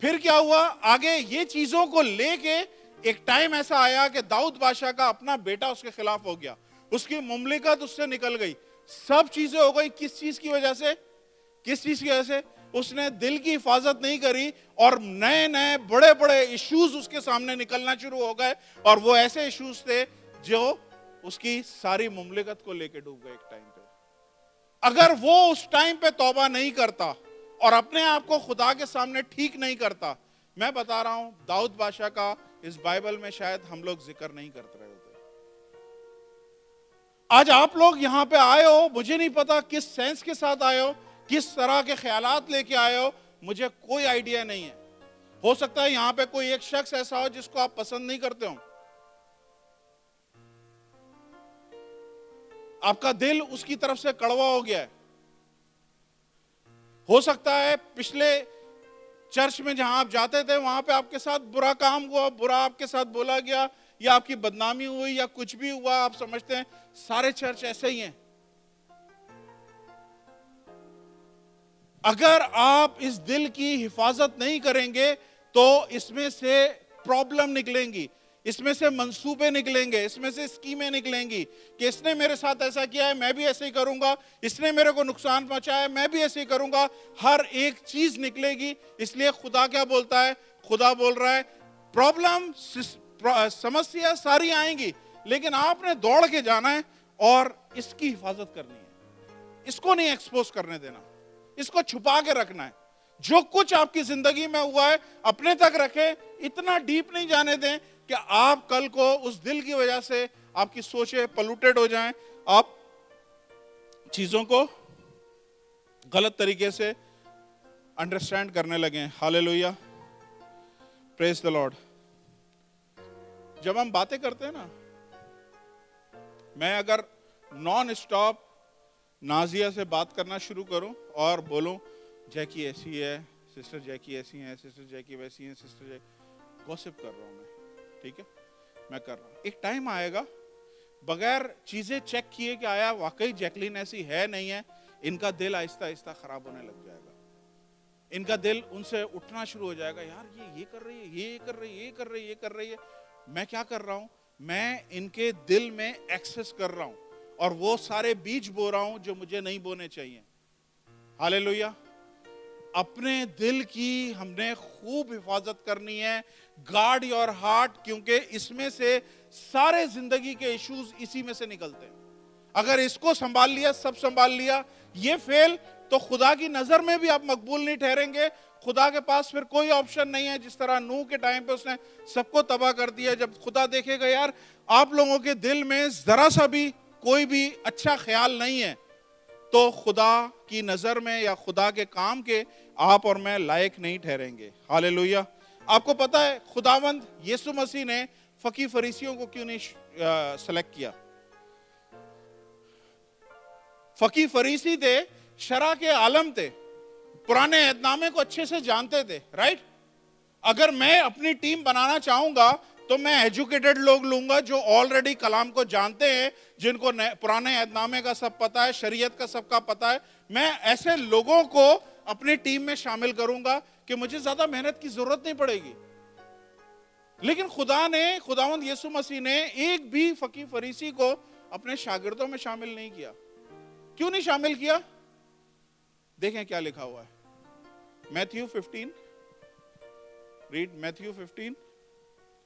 S1: پھر کیا ہوا آگے؟ یہ چیزوں کو لے کے ایک ٹائم ایسا آیا کہ داؤد بادشاہ کا اپنا بیٹا اس کے خلاف ہو گیا، اس کی مملکت اس سے نکل گئی، سب چیزیں ہو گئی. کس چیز کی وجہ سے؟ کس چیز کی وجہ سے؟ اس نے دل کی حفاظت نہیں کری، اور نئے نئے بڑے بڑے ایشوز اس کے سامنے نکلنا شروع ہو گئے. اور وہ ایسے ایشوز تھے جو اس کی ساری مملکت کو لے کے ڈوب گئے ایک ٹائم پہ. اگر وہ اس ٹائم پہ توبہ نہیں کرتا اور اپنے آپ کو خدا کے سامنے ٹھیک نہیں کرتا، میں بتا رہا ہوں داؤد بادشاہ کا اس بائبل میں شاید ہم لوگ ذکر نہیں کرتے رہے ہوتے. آج آپ لوگ یہاں پہ آئے ہو، مجھے نہیں پتا کس سینس کے ساتھ آئے ہو، کس طرح کے خیالات لے کے آئے ہو، مجھے کوئی آئیڈیا نہیں ہے. ہو سکتا ہے یہاں پہ کوئی ایک شخص ایسا ہو جس کو آپ پسند نہیں کرتے ہو، آپ کا دل اس کی طرف سے کڑوا ہو گیا ہے. ہو سکتا ہے پچھلے چرچ میں جہاں آپ جاتے تھے وہاں پہ آپ کے ساتھ برا کام ہوا، برا آپ کے ساتھ بولا گیا، یا آپ کی بدنامی ہوئی، یا کچھ بھی ہوا. آپ سمجھتے ہیں سارے چرچ ایسے ہی ہیں. اگر آپ اس دل کی حفاظت نہیں کریں گے تو اس میں سے پرابلم نکلیں گی، اس میں سے منصوبے نکلیں گے، اس میں سے اسکیمیں نکلیں گی کہ اس نے میرے ساتھ ایسا کیا ہے، میں بھی ایسے ہی کروں گا، اس نے میرے کو نقصان پہنچایا ہے، میں بھی ایسے ہی کروں گا. ہر ایک چیز نکلے گی. اس لیے خدا کیا بولتا ہے؟ خدا بول رہا ہے پرابلم، سمسیا ساری آئیں گی، لیکن آپ نے دوڑ کے جانا ہے اور اس کی حفاظت کرنی ہے. اس کو نہیں ایکسپوز کرنے دینا، اس کو چھپا کے رکھنا ہے. جو کچھ آپ کی زندگی میں ہوا ہے اپنے تک رکھے، اتنا ڈیپ نہیں جانے دیں کہ آپ کل کو اس دل کی وجہ سے آپ کی سوچیں پلوٹیڈ ہو جائیں، آپ چیزوں کو غلط طریقے سے انڈرسٹینڈ کرنے لگیں. ہاللیلویا، پریز دی لارڈ. جب ہم باتیں کرتے ہیں نا، میں اگر نان اسٹاپ نازیہ سے بات کرنا شروع کروں اور بولوں جیکی ایسی ہے، سسٹر جیکی ایسی ہیں، سسٹر جیکی ویسی ہیں، سسٹر جیکی، گوسپ کر رہا ہوں میں، ٹھیک ہے، میں کر رہا ہوں. ایک ٹائم آئے گا بغیر چیزیں چیک کیے کہ آیا واقعی جیکلین ایسی ہے نہیں ہے، ان کا دل آہستہ آہستہ خراب ہونے لگ جائے گا. ان کا دل ان سے اٹھنا شروع ہو جائے گا، یار یہ کر رہی ہے، یہ کر رہی ہے، یہ کر رہی ہے، یہ کر رہی ہے. میں کیا کر رہا ہوں؟ میں ان کے دل میں ایکسس کر رہا ہوں اور وہ سارے بیج بو رہا ہوں جو مجھے نہیں بونے چاہیے. ہاللیلویا. اپنے دل کی ہم نے خوب حفاظت کرنی ہے. گارڈ یور ہارٹ، کیونکہ اس میں سے سارے زندگی کے ایشوز اسی میں سے نکلتے ہیں. اگر اس کو سنبھال لیا، سب سنبھال لیا، یہ فیل تو خدا کی نظر میں بھی آپ مقبول نہیں ٹھہریں گے. خدا کے پاس پھر کوئی آپشن نہیں ہے. جس طرح نوح کے ٹائم پہ اس نے سب کو تباہ کر دیا، جب خدا دیکھے گا یار آپ لوگوں کے دل میں ذرا سا بھی کوئی بھی اچھا خیال نہیں ہے، تو خدا کی نظر میں یا خدا کے کام کے آپ اور میں لائق نہیں ٹھہریں گے. ہاللیلویا. آپ کو پتا ہے خداوند یسوع مسیح نے فقی فریسیوں کو کیوں نہیں سلیکٹ کیا؟ فقی فریسی تھے، شرع کے عالم تھے، پرانے عہد نامے کو اچھے سے جانتے تھے، رائٹ؟ اگر میں اپنی ٹیم بنانا چاہوں گا تو میں ایجوکیٹڈ لوگ لوں گا جو آلریڈی کلام کو جانتے ہیں، جن کو پرانے عہد نامے کا سب پتا ہے، شریعت کا سب کا پتا ہے. میں ایسے لوگوں کو اپنی ٹیم میں شامل کروں گا کہ مجھے زیادہ محنت کی ضرورت نہیں پڑے گی. لیکن خداوند یسوع مسیح نے ایک بھی فقی فریسی کو اپنے شاگردوں میں شامل نہیں کیا. کیوں نہیں شامل کیا؟ دیکھیں کیا لکھا ہوا ہے. میتھیو 15, ریڈ میتھیو 15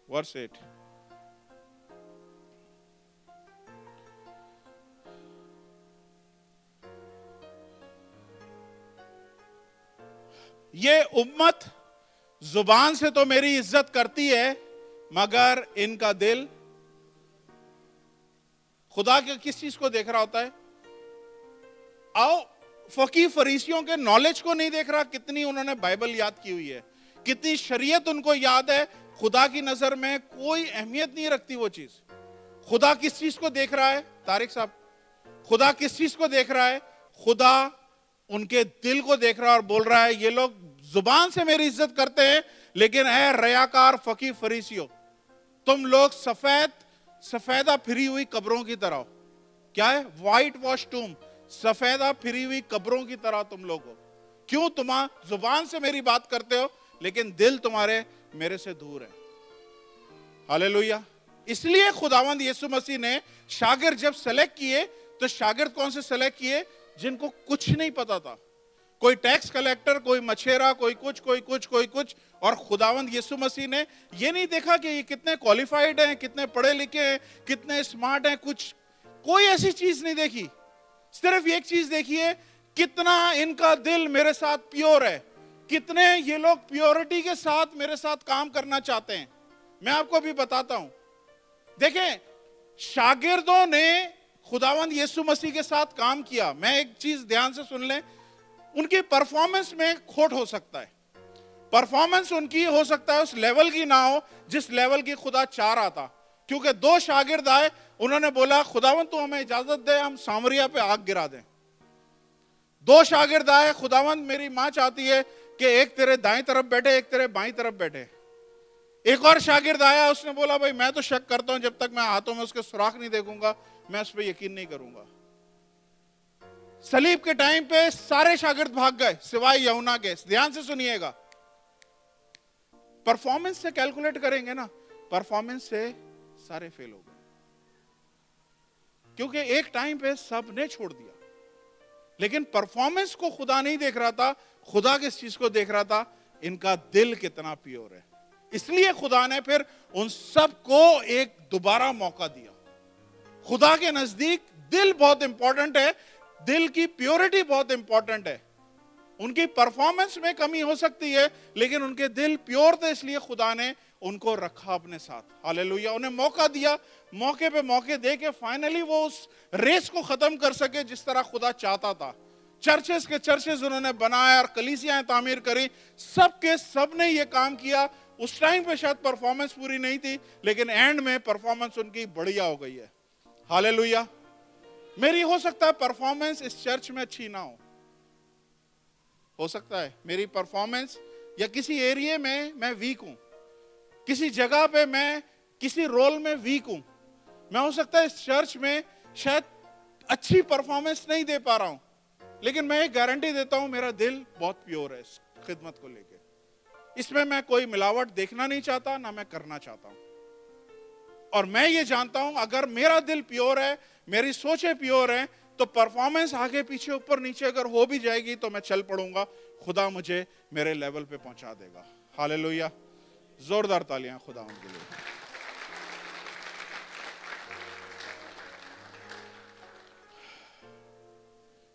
S1: ورس 8. یہ امت زبان سے تو میری عزت کرتی ہے مگر ان کا دل. خدا کے کس چیز کو دیکھ رہا ہوتا ہے؟ آؤ فقی فریسیوں کے نالج کو نہیں دیکھ رہا, کتنی انہوں نے بائبل یاد کی ہوئی ہے, کتنی شریعت ان کو یاد ہے. خدا کی نظر میں کوئی اہمیت نہیں رکھتی وہ چیز. خدا کس چیز کو دیکھ رہا ہے طارق صاحب؟ خدا کس چیز کو دیکھ رہا ہے؟ خدا ان کے دل کو دیکھ رہا ہے اور بول رہا ہے یہ لوگ زبان سے میری عزت کرتے ہیں لیکن اے ریاکار فقی فریسیوں, تم لوگ سفیدہ پھری ہوئی قبروں کی طرح ہو. کیا ہے؟ وائٹ واش ٹوم, سفیدہ پھری ہوئی قبروں کی طرح تم لوگ ہو. کیوں؟ تم زبان سے میری بات کرتے ہو لیکن دل تمہارے میرے سے دور ہے. ہاللیلویہ. اس لیے خداوند یسوع مسیح نے شاگرد جب سلیکٹ کیے تو شاگرد کون سے سلیکٹ کیے؟ جن کو کچھ نہیں پتا تھا. کوئی ٹیکس کلیکٹر, کوئی مچھیرا, کوئی کچھ. اور خداوند یسوع مسیح نے یہ نہیں دیکھا کہ یہ کتنے کوالیفائیڈ ہیں, کتنے پڑھے لکھے ہیں, کتنے اسمارٹ ہیں, کوئی ایسی چیز نہیں دیکھی. صرف ایک چیز دیکھیے, کتنا ان کا دل میرے ساتھ پیور ہے, کتنے یہ لوگ پیورٹی کے ساتھ میرے ساتھ کام کرنا چاہتے ہیں. میں آپ کو بھی بتاتا ہوں. دیکھیں, شاگردوں نے خداوند یسوع مسیح کے ساتھ کام کیا. میں ایک چیز دھیان سے سن لیں, ان کی پرفارمنس میں کھوٹ ہو سکتا ہے. پرفارمنس ان کی ہو سکتا ہے اس لیول کی نہ ہو جس لیول کی خدا چاہ رہا تھا. کیونکہ 2 شاگرد آئے, انہوں نے بولا خداوند تو ہمیں اجازت دے ہم سامریا پہ آگ گرا دیں. 2 شاگرد آئے, خداوند میری ماں چاہتی ہے کہ ایک تیرے دائیں طرف بیٹھے ایک تیرے بائیں طرف بیٹھے. ایک اور شاگرد آیا, اس نے بولا بھائی میں تو شک کرتا ہوں جب تک میں ہاتھوں میں اس کے سوراخ نہیں دیکھوں گا میں اس پہ یقین نہیں کروں گا. صلیب کے ٹائم پہ سارے شاگرد بھاگ گئے سوائے یونا کے. دھیان سے سنیے گا, پرفارمنس سے کیلکولیٹ کریں گے نا, پرفارمنس سے سارے فیل ہو گئے. کیونکہ ایک ٹائم پہ سب نے چھوڑ دیا, لیکن پرفارمنس کو خدا نہیں دیکھ رہا تھا. خدا کس چیز کو دیکھ رہا تھا؟ ان کا دل کتنا پیور ہے. اس لیے خدا نے پھر ان سب کو ایک دوبارہ موقع دیا. خدا کے نزدیک دل بہت امپورٹنٹ ہے, دل کی پیورٹی بہت امپورٹنٹ ہے. ان کی پرفارمنس میں کمی ہو سکتی ہے لیکن ان کے دل پیور تھے, اس لیے خدا نے ان کو رکھا اپنے ساتھ. ہاللیلویہ. انہیں موقع دیا, موقع پہ موقع دے کے فائنلی وہ اس ریس کو ختم کر سکے جس طرح خدا چاہتا تھا. چرچز کے چرچز انہوں نے بنائے اور کلیسیاں تعمیر کری. سب کے سب نے یہ کام کیا. اس ٹائم پہ شاید پرفارمنس پوری نہیں تھی لیکن اینڈ میں پرفارمنس ان کی بڑھیا ہو گئی ہے. ہاللیلویہ. میری ہو سکتا ہے پرفارمنس اس چرچ میں اچھی نہ ہو سکتا ہے میری پرفارمنس یا کسی ایریے میں ویک ہوں, کسی جگہ پہ میں کسی رول میں ویک ہوں. میں ہو سکتا ہے اس چرچ میں شاید اچھی پرفارمنس نہیں دے پا رہا ہوں, لیکن میں ایک گارنٹی دیتا ہوں میرا دل بہت پیور ہے اس خدمت کو لے کے. اس میں کوئی ملاوٹ دیکھنا نہیں چاہتا, نہ میں کرنا چاہتا ہوں. اور میں یہ جانتا ہوں اگر میرا دل پیور ہے, میری سوچیں پیور ہیں, تو پرفارمنس آگے پیچھے اوپر نیچے اگر ہو بھی جائے گی تو میں چل پڑوں گا. خدا مجھے میرے لیول پہ پہنچا دے گا. ہاللیلویہ. زوردار تالیاں خدا ان کے لیے.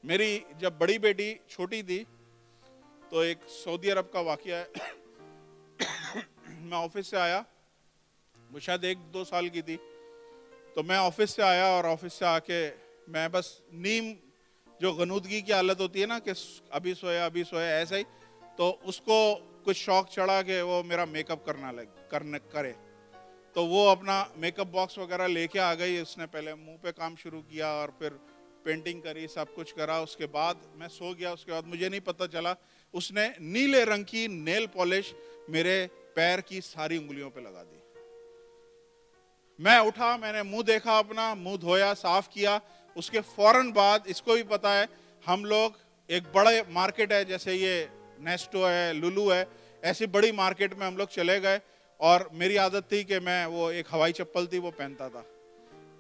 S1: میری جب بڑی بیٹی چھوٹی تھی تو ایک سعودی عرب کا واقعہ ہے. میں آفس سے آیا, وہ شاید 1-2 سال کی تھی, تو میں آفس سے آیا اور آفس سے آ کے میں بس نیم جو غنودگی کی حالت ہوتی ہے نا کہ ابھی سویا ایسا ہی, تو اس کو کچھ شوق چڑھا کہ وہ میرا میک اپ کرے. تو وہ اپنا میک اپ باکس وغیرہ لے کے آ گئی. اس نے پہلے منہ پہ کام شروع کیا اور پھر پینٹنگ کری, سب کچھ کرا. اس کے بعد میں سو گیا. اس کے بعد مجھے نہیں پتہ چلا اس نے نیلے رنگ کی نیل پالش میرے پیر کی ساری انگلیوں پہ لگا دی. میں اٹھا, میں نے منہ دیکھا, اپنا منہ دھویا, صاف کیا. اس کے فوراً بعد, اس کو بھی پتا ہے, ہم لوگ ایک بڑے مارکیٹ ہے جیسے یہ نیسٹو ہے, لولو ہے, ایسی بڑی مارکیٹ میں ہم لوگ چلے گئے. اور میری عادت تھی کہ میں وہ ایک ہوائی چپل تھی وہ پہنتا تھا.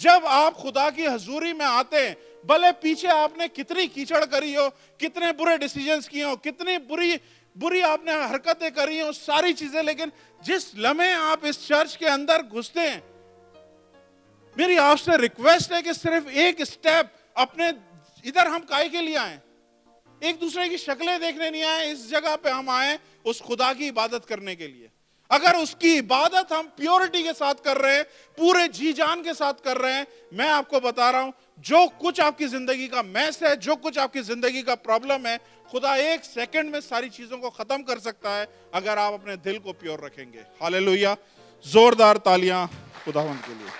S1: جب آپ خدا کی حضوری میں آتے ہیں, بھلے پیچھے آپ نے کتنی کیچڑ کری ہو, کتنے برے ڈیسیجنز کیے ہو, کتنی بری آپ نے حرکتیں کری ہو, ساری چیزیں, لیکن جس لمحے آپ اس چرچ کے اندر گھستے ہیں, میری آپ سے ریکویسٹ ہے کہ صرف ایک سٹیپ اپنے, ادھر ہم کائے کے لیے آئیں, ایک دوسرے کی شکلیں دیکھنے نہیں آئے, اس جگہ پہ ہم آئیں اس خدا کی عبادت کرنے کے لیے. اگر اس کی عبادت ہم پیورٹی کے ساتھ کر رہے ہیں, پورے جی جان کے ساتھ کر رہے ہیں, میں آپ کو بتا رہا ہوں جو کچھ آپ کی زندگی کا میس ہے, جو کچھ آپ کی زندگی کا پرابلم ہے, خدا ایک سیکنڈ میں ساری چیزوں کو ختم کر سکتا ہے اگر آپ اپنے دل کو پیور رکھیں گے. ہاللیلویا, زوردار تالیاں خداوند کے لیے.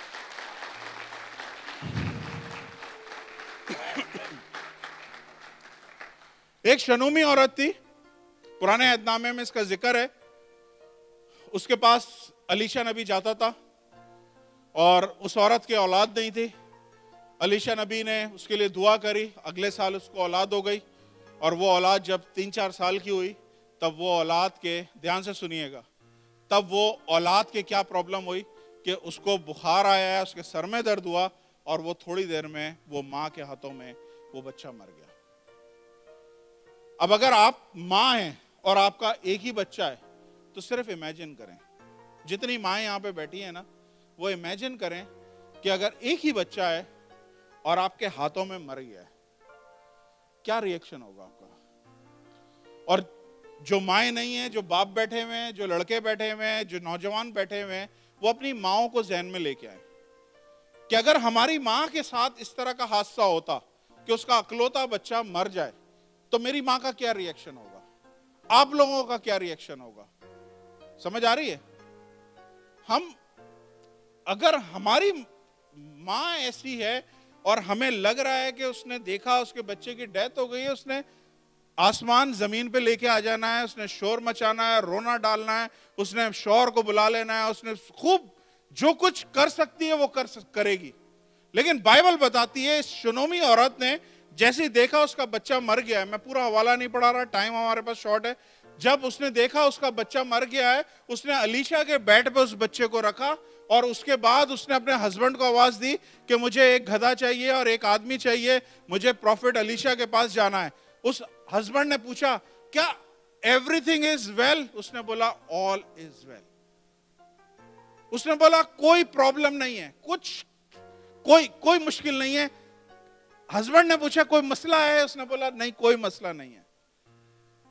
S1: ایک شنومی عورت تھی, پرانے عہد نامے میں اس کا ذکر ہے. اس کے پاس الیشا نبی جاتا تھا اور اس عورت کے اولاد نہیں تھی. الیشا نبی نے اس کے لیے دعا کری, اگلے سال اس کو اولاد ہو گئی, اور وہ اولاد جب 3-4 سال کی ہوئی تب وہ اولاد کے, دھیان سے سنیے گا, تب وہ اولاد کے کیا پرابلم ہوئی کہ اس کو بخار آیا ہے, اس کے سر میں درد ہوا, اور وہ تھوڑی دیر میں وہ ماں کے ہاتھوں میں وہ بچہ مر گیا. اب اگر آپ ماں ہیں اور آپ کا ایک ہی بچہ ہے تو صرف امیجن کریں, جتنی مائیں یہاں پہ بیٹھی ہیں نا, وہ امیجن کریں کہ اگر ایک ہی بچہ ہے اور آپ کے ہاتھوں میں مر گیا ہے, کیا ری ایکشن ہوگا آپ کا. اور جو مائیں نہیں ہیں, جو باپ بیٹھے ہوئے ہیں, جو لڑکے بیٹھے ہوئے ہیں, جو نوجوان بیٹھے ہوئے ہیں, وہ اپنی ماؤں کو ذہن میں لے کے آئیں کہ اگر ہماری ماں کے ساتھ اس طرح کا حادثہ ہوتا کہ اس کا اکلوتا بچہ مر جائے تو میری ماں کا کیا ری ایکشن ہوگا, آپ لوگوں کا کیا ری ایکشن ہوگا. سمجھ آ رہی ہے؟ ہم, اگر ہماری ماں ایسی ہے اور ہمیں لگ رہا ہے کہ اس نے دیکھا اس کے بچے کی ڈیتھ ہو گئی ہے, اس نے آسمان زمین پہ لے کے آ جانا ہے, اس نے شور مچانا ہے, رونا ڈالنا ہے, اس نے شور کو بلا لینا ہے, اس نے خوب جو کچھ کر سکتی ہے وہ کرے گی. لیکن بائبل بتاتی ہے اس شنومی عورت نے جیسے دیکھا اس کا بچہ مر گیا ہے, میں پورا حوالہ نہیں پڑھا رہا, ٹائم ہمارے پاس شارٹ ہے, جب اس نے دیکھا اس کا بچہ مر گیا ہے, اس نے الیشا کے بیڈ پہ اس بچے کو رکھا, اور اس کے بعد اس نے اپنے ہسبینڈ کو آواز دی کہ مجھے ایک گدھا چاہیے اور ایک آدمی چاہیے, مجھے پروفٹ الیشا کے پاس جانا ہے. اس ہسبینڈ نے پوچھا کیا ایوری تھنگ از ویل؟ اس نے بولا آل از ویل. اس نے بولا کوئی پرابلم نہیں ہے, کچھ کوئی مشکل نہیں ہے. ہسبینڈ نے پوچھا کوئی مسئلہ ہے؟ اس نے بولا نہیں, کوئی مسئلہ نہیں ہے.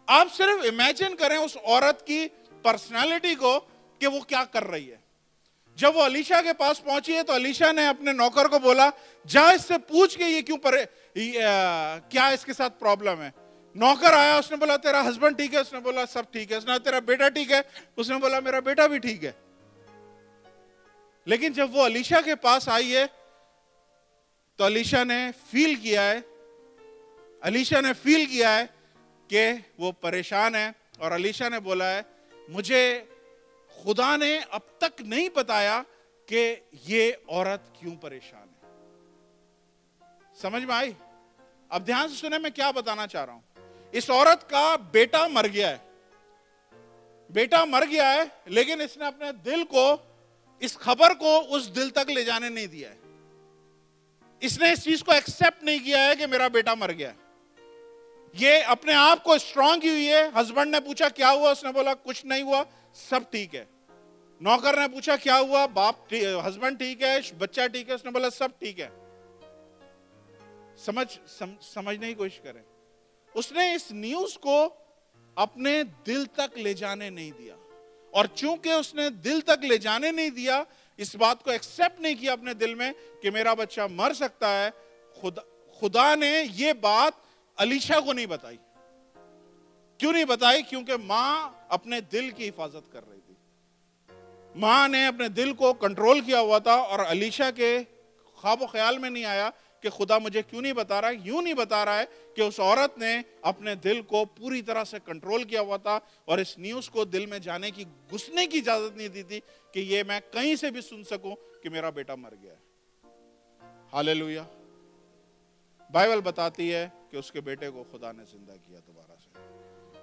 S1: آپ صرف امیجن کریں اس عورت کی پرسنالٹی کو کہ وہ کیا کر رہی ہے. جب وہ الیشا کے پاس پہنچی ہے تو الیشا نے اپنے نوکر کو بولا جا اس سے پوچھ کے یہ کیوں کیا اس کے ساتھ پرابلم ہے. نوکر آیا, اس نے بولا تیرا ہسبینڈ ٹھیک ہے؟ اس نے بولا سب ٹھیک ہے. اس نے تیرا بیٹا ٹھیک ہے؟ اس نے بولا میرا بیٹا بھی ٹھیک ہے. لیکن جب وہ الیشا کے پاس آئی ہے تو الیشا نے فیل کیا ہے کہ وہ پریشان ہے, اور الیشا نے بولا ہے مجھے خدا نے اب تک نہیں بتایا کہ یہ عورت کیوں پریشان ہے. سمجھ میں آئی؟ اب دھیان سے سنیں میں کیا بتانا چاہ رہا ہوں. اس عورت کا بیٹا مر گیا ہے, لیکن اس نے اپنے دل کو, اس خبر کو اس دل تک لے جانے نہیں دیا ہے. اس نے اس چیز کو ایکسپٹ نہیں کیا ہے کہ میرا بیٹا مر گیا. یہ اپنے آپ کو اسٹرانگ کی ہوئی ہے. ہسبینڈ نے پوچھا کیا ہوا؟ اس نے بولا کچھ نہیں ہوا, سب ٹھیک ہے. نوکر نے پوچھا کیا ہوا؟ ہسبینڈ ٹھیک ہے, بچہ ٹھیک ہے؟ اس نے بولا سب ٹھیک ہے. سمجھنے کی کوشش کریں. اس نے اس نیوز کو اپنے دل تک لے جانے نہیں دیا, اور چونکہ اس نے دل تک لے جانے نہیں دیا, اس بات کو ایکسپٹ نہیں کیا اپنے دل میں کہ میرا بچہ مر سکتا ہے, خدا نے یہ بات الیشا کو نہیں بتائی. کیوں نہیں بتائی؟ کیونکہ ماں اپنے دل کی حفاظت کر رہی تھی. ماں نے اپنے دل کو کنٹرول کیا ہوا تھا, اور الیشا کے خواب و خیال میں نہیں آیا کہ خدا مجھے کیوں نہیں بتا رہا ہے. یوں نہیں بتا رہا ہے کہ اس عورت نے اپنے دل کو پوری طرح سے کنٹرول کیا ہوا تھا, اور اس نیوز کو دل میں جانے کی, گھسنے کی اجازت نہیں دی تھی کہ یہ میں کہیں سے بھی سن سکوں کہ میرا بیٹا مر گیا ہے. ہاللیلویا. بائبل بتاتی ہے کہ اس کے بیٹے کو خدا نے زندہ کیا دوبارہ سے.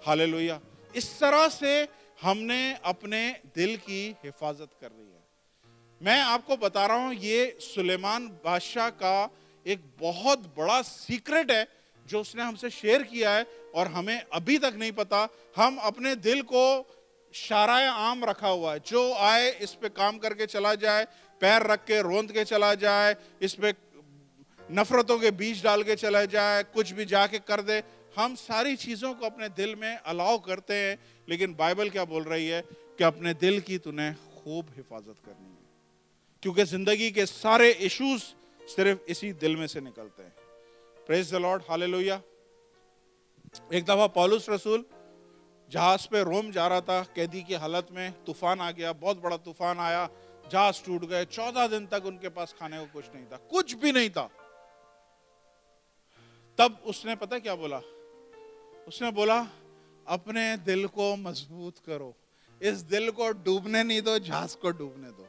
S1: ہاللیلویا. اس طرح سے ہم نے اپنے دل کی حفاظت کر رہی ہے. میں آپ کو بتا رہا ہوں یہ سلیمان بادشاہ کا ایک بہت بڑا سیکرٹ ہے جو اس نے ہم سے شیئر کیا ہے اور ہمیں ابھی تک نہیں پتا. ہم اپنے دل کو شارائے عام رکھا ہوا ہے, جو آئے اس پہ کام کر کے چلا جائے, پیر رکھ کے روند کے چلا جائے, اس پہ نفرتوں کے بیج ڈال کے چلا جائے, کچھ بھی جا کے کر دے. ہم ساری چیزوں کو اپنے دل میں الاؤ کرتے ہیں, لیکن بائبل کیا بول رہی ہے کہ اپنے دل کی تُنے خوب حفاظت کرنی ہے, کیونکہ زندگی کے سارے ایشوز صرف اسی دل میں سے نکلتے ہیں. پریز دی لارڈ, ہاللیلویہ. ایک دفعہ پولس رسول جہاز پہ روم جا رہا تھا, قیدی کی حالت میں طوفان آ گیا, بہت بڑا طوفان آیا, جہاز ٹوٹ گئے. 14 دن تک ان کے پاس کھانے کو کچھ نہیں تھا, کچھ بھی نہیں تھا. تب اس نے پتہ کیا بولا؟ اس نے بولا اپنے دل کو مضبوط کرو, اس دل کو ڈوبنے نہیں دو, جہاز کو ڈوبنے دو.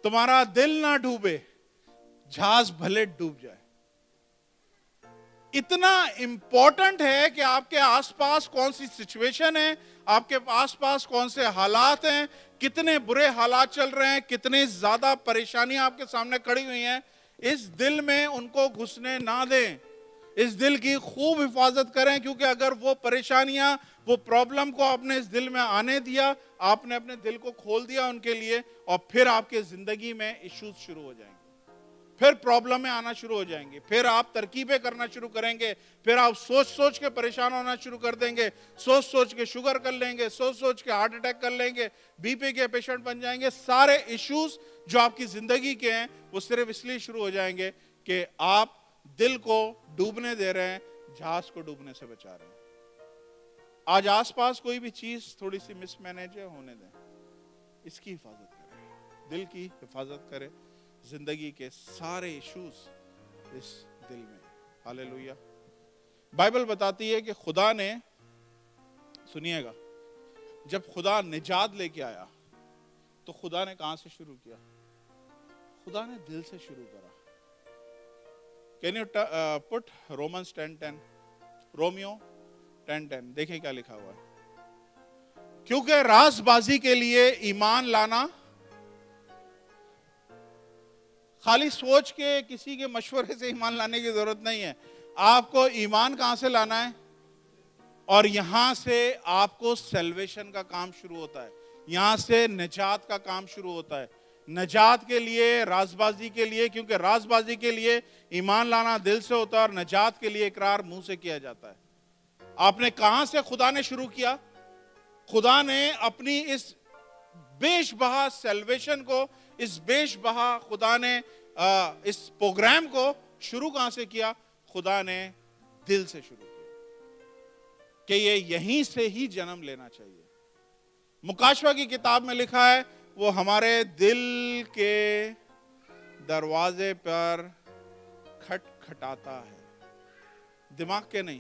S1: تمہارا دل نہ ڈوبے, جہاز بھلے ڈوب جائے. اتنا امپورٹنٹ ہے کہ آپ کے آس پاس کون سی سچویشن ہے, آپ کے آس پاس کون سے حالات ہیں, کتنے برے حالات چل رہے ہیں, کتنی زیادہ پریشانیاں آپ کے سامنے کھڑی ہوئی ہیں, اس دل میں ان کو گھسنے نہ دیں. اس دل کی خوب حفاظت کریں, کیونکہ اگر وہ پریشانیاں, وہ پرابلم کو آپ نے اس دل میں آنے دیا, آپ نے اپنے دل کو کھول دیا ان کے لیے, اور پھر آپ کے زندگی میں ایشوز شروع ہو جائیں گے, پھر پرابلمیں آنا شروع ہو جائیں گے, پھر آپ ترکیبیں کرنا شروع کریں گے, پھر آپ سوچ سوچ کے پریشان ہونا شروع کر دیں گے, سوچ سوچ کے شوگر کر لیں گے, سوچ سوچ کے ہارٹ اٹیک کر لیں گے, بی پی کے پیشنٹ بن جائیں گے. سارے ایشوز جو آپ کی زندگی کے ہیں وہ صرف اس لیے شروع ہو جائیں گے کہ آپ دل کو ڈوبنے دے رہے ہیں, جہاز کو ڈوبنے سے بچا رہے ہیں. آج آس پاس کوئی بھی چیز تھوڑی سی مس مینیج ہے, ہونے دیں, اس کی حفاظت کریں, دل کی حفاظت کریں. زندگی کے سارے ایشوز اس دل میں. ہاللیلویہ. بائبل بتاتی ہے کہ خدا نے, سنیے گا, جب خدا نجات لے کے آیا تو خدا نے کہاں سے شروع کیا؟ خدا نے دل سے شروع کرا. Can you put Romans 10:10? Romeo 10:10 دیکھیں کیا لکھا ہوا ہے. کیونکہ راز بازی کے لیے ایمان لانا, خالی سوچ کے کسی کے مشورے سے ایمان لانے کی ضرورت نہیں ہے. آپ کو ایمان کہاں سے لانا ہے؟ اور یہاں سے آپ کو سیلویشن کا کام شروع ہوتا ہے, یہاں سے نجات کا کام شروع ہوتا ہے. نجات کے لیے, راز بازی کے لیے, کیونکہ راز بازی کے لیے ایمان لانا دل سے ہوتا ہے, اور نجات کے لیے اقرار منہ سے کیا جاتا ہے. آپ نے کہاں سے خدا نے شروع کیا؟ خدا نے اپنی اس بیش بہا سیلویشن کو, اس بیش بہا خدا نے اس پروگرام کو شروع کہاں سے کیا؟ خدا نے دل سے شروع کیا, کہ یہ یہیں سے ہی جنم لینا چاہیے. مکاشفہ کی کتاب میں لکھا ہے وہ ہمارے دل کے دروازے پر کھٹکھٹاتا ہے, دماغ کے نہیں,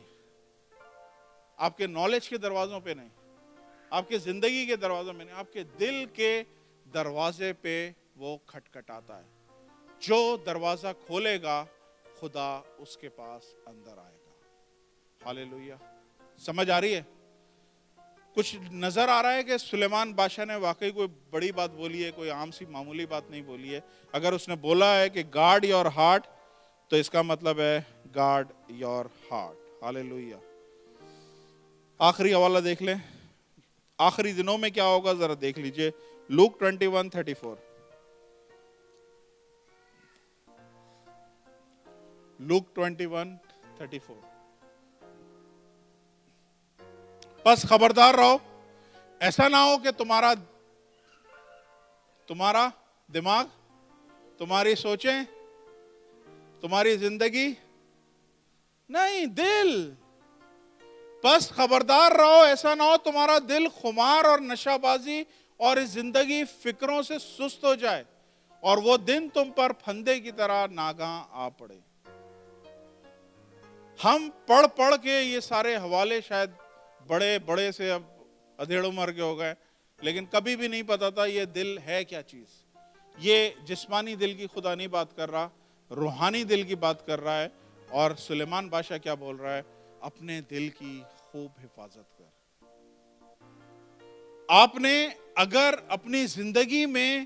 S1: آپ کے نالج کے دروازوں پہ نہیں, آپ کے زندگی کے دروازوں میں نہیں, آپ کے دل کے دروازے پہ وہ کھٹکھٹاتا ہے. جو دروازہ کھولے گا خدا اس کے پاس اندر آئے گا. ہاللیلویہ. سمجھ آ رہی ہے؟ کچھ نظر آ رہا ہے کہ سلیمان بادشاہ نے واقعی کوئی بڑی بات بولی ہے, کوئی عام سی معمولی بات نہیں بولی ہے. اگر اس نے بولا ہے کہ گارڈ یور ہارٹ, تو اس کا مطلب ہے گارڈ یور ہارٹ. ہاللیلویہ. آخری حوالہ دیکھ لیں, آخری دنوں میں کیا ہوگا ذرا دیکھ لیجئے. لوک 21:34. لوک 21:34. بس خبردار رہو, ایسا نہ ہو کہ تمہارا دماغ, تمہاری سوچیں, تمہاری زندگی نہیں, دل. بس خبردار رہو, ایسا نہ ہو تمہارا دل خمار اور نشہ بازی اور اس زندگی فکروں سے سست ہو جائے, اور وہ دن تم پر پھندے کی طرح ناگاں آ پڑے. ہم پڑھ کے یہ سارے حوالے شاید بڑے سے اب ادھیڑ عمر کے ہو گئے, لیکن کبھی بھی نہیں پتا تھا یہ دل ہے کیا چیز. یہ جسمانی دل کی خدا نہیں بات کر رہا, روحانی دل کی بات کر رہا ہے. اور سلیمان بادشاہ کیا بول رہا ہے؟ اپنے دل کی خوب حفاظت کر. آپ نے اگر اپنی زندگی میں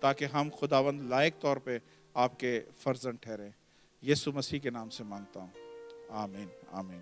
S1: تاکہ ہم خداوند لائق طور پہ آپ کے فرزند ٹھہریں. یسوع مسیح کے نام سے مانگتا ہوں, آمین آمین.